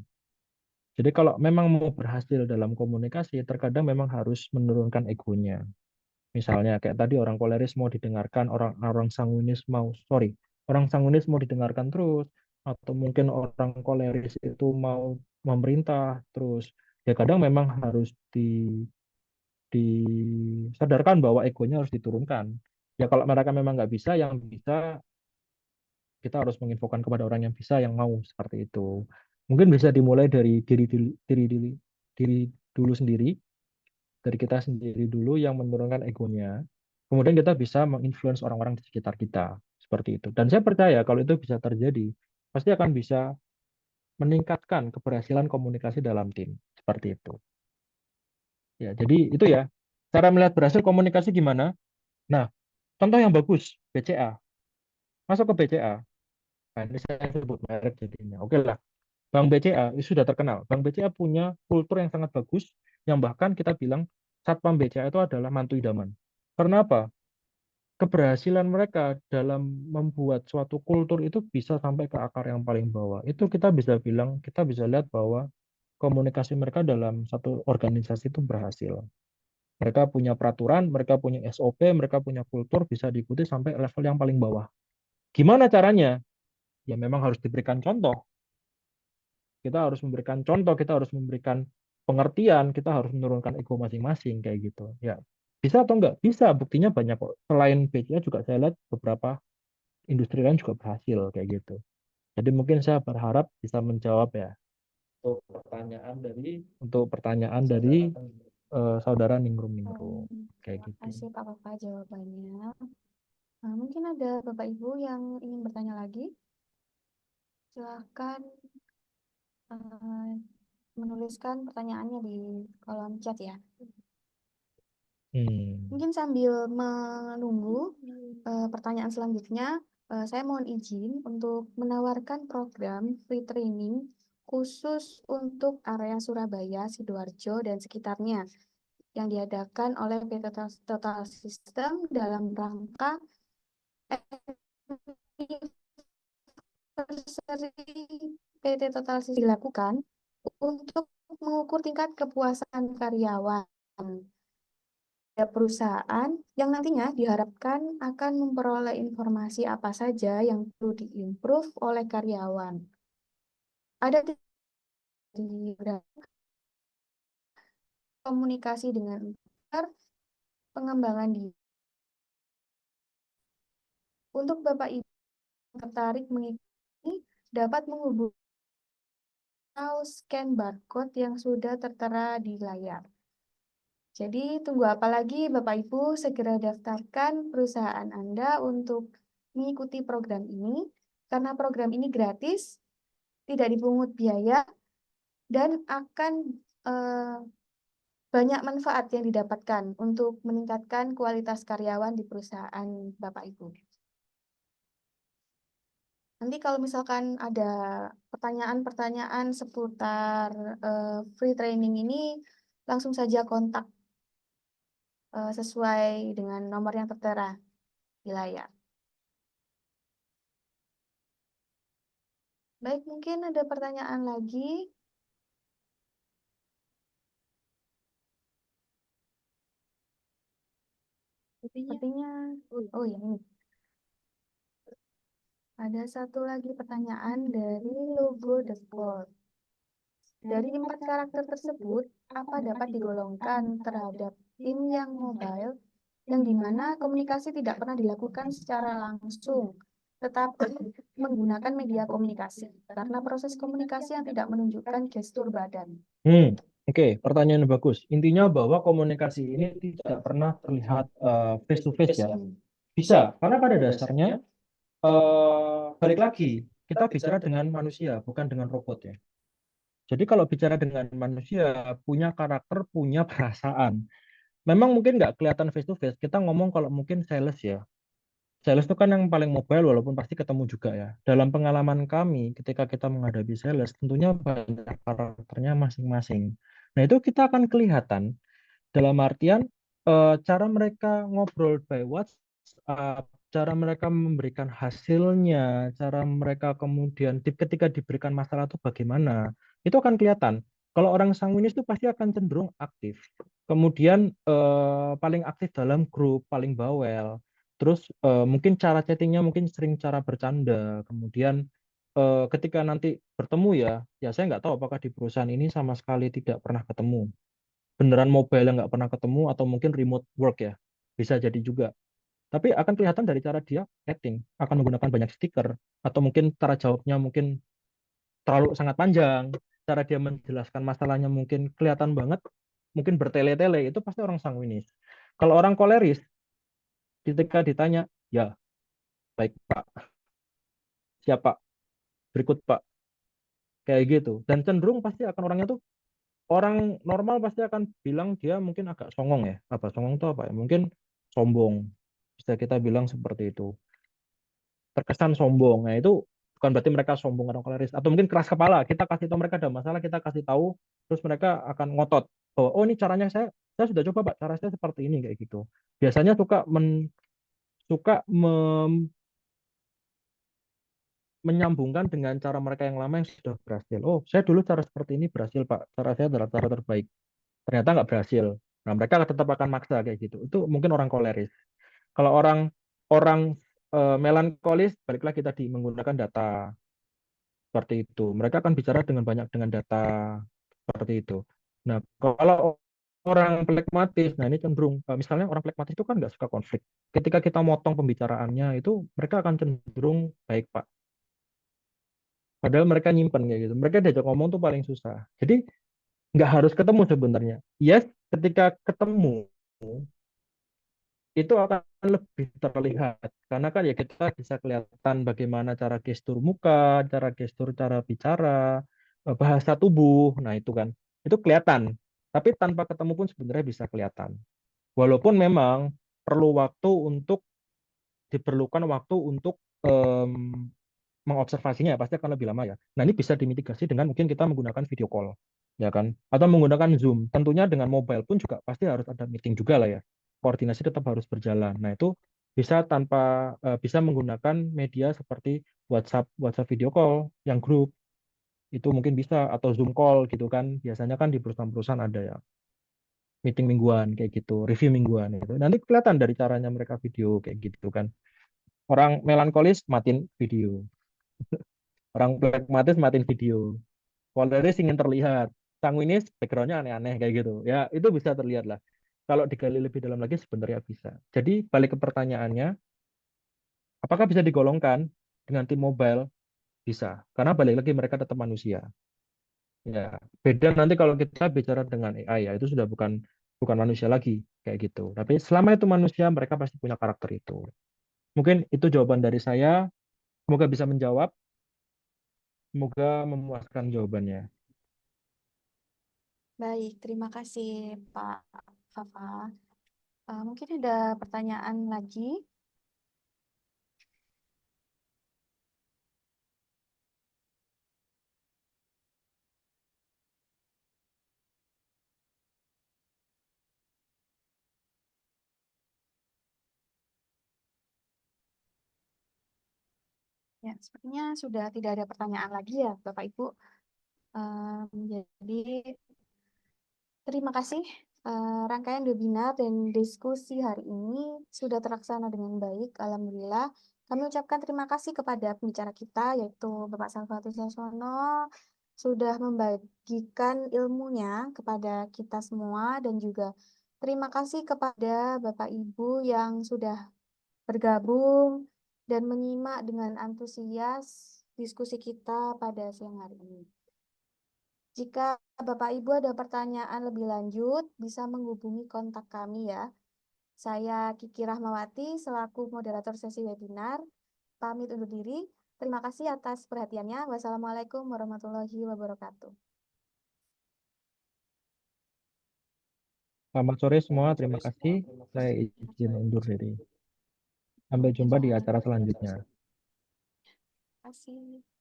Jadi kalau memang mau berhasil dalam komunikasi, terkadang memang harus menurunkan egonya. Misalnya kayak tadi orang koleris mau didengarkan, orang sanguinis orang sanguinis mau didengarkan terus, atau mungkin orang koleris itu mau memerintah terus. Ya kadang memang harus disadarkan bahwa egonya harus diturunkan. Ya kalau mereka memang nggak bisa, yang bisa kita harus menginfokan kepada orang yang bisa, yang mau seperti itu. Mungkin bisa dimulai dari diri dulu sendiri, dari kita sendiri dulu yang menurunkan egonya. Kemudian kita bisa menginfluence orang-orang di sekitar kita seperti itu. Dan saya percaya kalau itu bisa terjadi, pasti akan bisa meningkatkan keberhasilan komunikasi dalam tim seperti itu. Ya, jadi itu ya. Cara melihat berhasil komunikasi gimana? Nah, contoh yang bagus, BCA. Masuk ke BCA. Nah, ini saya sebut merek jadinya. Oke lah. Bank BCA itu sudah terkenal. Bank BCA punya kultur yang sangat bagus, yang bahkan kita bilang Satpam BCA itu adalah mantu idaman. Karena apa? Keberhasilan mereka dalam membuat suatu kultur itu bisa sampai ke akar yang paling bawah. Itu kita bisa bilang, kita bisa lihat bahwa komunikasi mereka dalam satu organisasi itu berhasil. Mereka punya peraturan, mereka punya SOP, mereka punya kultur bisa diikuti sampai level yang paling bawah. Gimana caranya? Ya memang harus diberikan contoh. Kita harus memberikan contoh, kita harus memberikan pengertian, kita harus menurunkan ego masing-masing kayak gitu. Ya, bisa atau enggak? Bisa, buktinya banyak kok. Selain BCA juga saya lihat beberapa industri lain juga berhasil kayak gitu. Jadi mungkin saya berharap bisa menjawab ya untuk pertanyaan dari saudara Ningrum Ningrum kayak Terima gitu. kasih Pak Papa jawabannya. Nah, mungkin ada Bapak Ibu yang ingin bertanya lagi. Silahkan menuliskan pertanyaannya di kolom chat ya. Hmm. Mungkin sambil menunggu pertanyaan selanjutnya, saya mohon izin untuk menawarkan program free training khusus untuk area Surabaya, Sidoarjo, dan sekitarnya yang diadakan oleh PT Total System dalam rangka anniversary PT Total System dilakukan untuk mengukur tingkat kepuasan karyawan perusahaan yang nantinya diharapkan akan memperoleh informasi apa saja yang perlu diimprove oleh karyawan. Ada di komunikasi dengan pengembangan diri. Untuk Bapak Ibu yang tertarik mengikuti, dapat menghubungi atau scan barcode yang sudah tertera di layar. Jadi tunggu apa lagi Bapak Ibu, segera daftarkan perusahaan Anda untuk mengikuti program ini, karena program ini gratis, tidak dipungut biaya, dan akan banyak manfaat yang didapatkan untuk meningkatkan kualitas karyawan di perusahaan Bapak Ibu. Nanti kalau misalkan ada pertanyaan-pertanyaan seputar free training ini, langsung saja kontak sesuai dengan nomor yang tertera di layar. Baik, mungkin ada pertanyaan lagi. Sepertinya, oh ya ini. Ada satu lagi pertanyaan dari logo The Board. Dari 4 karakter tersebut, apa dapat digolongkan terhadap tim yang mobile, yang dimana komunikasi tidak pernah dilakukan secara langsung, tetapi menggunakan media komunikasi, karena proses komunikasi yang tidak menunjukkan gestur badan. Oke, pertanyaan bagus. Intinya bahwa komunikasi ini tidak pernah terlihat face to face ya. Bisa, karena pada dasarnya balik lagi kita bicara dengan manusia, bukan dengan robot ya. Jadi kalau bicara dengan manusia, punya karakter, punya perasaan. Memang mungkin nggak kelihatan face to face. Kita ngomong kalau mungkin sales ya. Sales itu kan yang paling mobile walaupun pasti ketemu juga ya. Dalam pengalaman kami ketika kita menghadapi sales, tentunya banyak karakternya masing-masing. Nah itu kita akan kelihatan dalam artian cara mereka ngobrol by WhatsApp, cara mereka memberikan hasilnya, cara mereka kemudian ketika diberikan masalah itu bagaimana, itu akan kelihatan. Kalau orang sanguinis itu pasti akan cenderung aktif. Kemudian paling aktif dalam grup, paling bawel. Terus mungkin cara chattingnya mungkin sering cara bercanda. Kemudian ketika nanti bertemu ya saya nggak tahu apakah di perusahaan ini sama sekali tidak pernah ketemu beneran mobile yang nggak pernah ketemu atau mungkin remote work ya bisa jadi juga tapi akan kelihatan dari cara dia chatting akan menggunakan banyak stiker atau mungkin cara jawabnya mungkin terlalu sangat panjang cara dia menjelaskan masalahnya mungkin kelihatan banget mungkin bertele-tele itu pasti orang sanguinis kalau orang koleris ketika ditanya ya baik Pak siapa berikut Pak kayak gitu dan cenderung pasti akan orangnya tuh orang normal pasti akan bilang dia mungkin agak songong ya. Apa songong itu apa ya? Mungkin sombong. Bisa kita bilang seperti itu. Terkesan sombong. Nah, itu bukan berarti mereka sombong atau koleris atau mungkin keras kepala. Kita kasih tahu mereka ada masalah, kita kasih tahu terus mereka akan ngotot bahwa oh ini caranya saya sudah coba Pak, cara saya seperti ini kayak gitu. Biasanya suka menyambungkan dengan cara mereka yang lama yang sudah berhasil. Oh, saya dulu cara seperti ini berhasil Pak. Cara saya adalah cara terbaik. Ternyata nggak berhasil. Nah, mereka tetap akan maksa kayak gitu. Itu mungkin orang koleris. Kalau orang orang melankolis, balik lagi tadi menggunakan data seperti itu. Mereka akan bicara dengan banyak dengan data seperti itu. Nah, kalau orang plekmatis, nah ini cenderung, misalnya orang plekmatis itu kan nggak suka konflik. Ketika kita motong pembicaraannya itu, mereka akan cenderung baik Pak. Padahal mereka nyimpen kayak gitu. Mereka diajak ngomong tuh paling susah. Jadi nggak harus ketemu sebenarnya. Yes, ketika ketemu itu akan lebih terlihat karena kan ya kita bisa kelihatan bagaimana cara gestur muka, cara gestur, cara bicara, bahasa tubuh. Nah, itu kan. Itu kelihatan. Tapi tanpa ketemu pun sebenarnya bisa kelihatan. Walaupun memang perlu waktu untuk diperlukan waktu untuk mengobservasinya pasti akan lebih lama ya. Nah, ini bisa dimitigasi dengan mungkin kita menggunakan video call, ya kan? Atau menggunakan Zoom. Tentunya dengan mobile pun juga pasti harus ada meeting juga lah ya. Koordinasi tetap harus berjalan. Nah, itu bisa bisa menggunakan media seperti WhatsApp, WhatsApp video call yang grup itu mungkin bisa atau Zoom call gitu kan. Biasanya kan di perusahaan-perusahaan ada ya meeting mingguan kayak gitu, review mingguan itu. Nanti kelihatan dari caranya mereka video kayak gitu kan. Orang melankolis matiin video. Orang pragmatis matiin video. Polaris ingin terlihat. Sanguinis backgroundnya aneh-aneh kayak gitu. Ya, itu bisa terlihat lah. Kalau digali lebih dalam lagi sebenarnya bisa. Jadi balik ke pertanyaannya, apakah bisa digolongkan dengan tim mobile? Bisa. Karena balik lagi mereka tetap manusia. Ya, beda nanti kalau kita bicara dengan AI ya, itu sudah bukan bukan manusia lagi kayak gitu. Tapi selama itu manusia, mereka pasti punya karakter itu. Mungkin itu jawaban dari saya. Semoga bisa menjawab. Semoga memuaskan jawabannya. Baik, terima kasih Pak Fafa. Mungkin ada pertanyaan lagi. Ya, sepertinya sudah tidak ada pertanyaan lagi ya, Bapak Ibu. Jadi, terima kasih. Rangkaian webinar dan diskusi hari ini sudah terlaksana dengan baik. Alhamdulillah. Kami ucapkan terima kasih kepada pembicara kita, yaitu Bapak Salvatus Sasono, sudah membagikan ilmunya kepada kita semua, dan juga terima kasih kepada Bapak Ibu yang sudah bergabung dan menyimak dengan antusias diskusi kita pada siang hari ini. Jika Bapak Ibu ada pertanyaan lebih lanjut, bisa menghubungi kontak kami ya. Saya Kiki Rahmawati selaku moderator sesi webinar. Pamit undur diri. Terima kasih atas perhatiannya. Wassalamualaikum warahmatullahi wabarakatuh. Selamat sore semua, terima kasih. Saya izin undur diri. Sampai jumpa di acara selanjutnya. Terima kasih.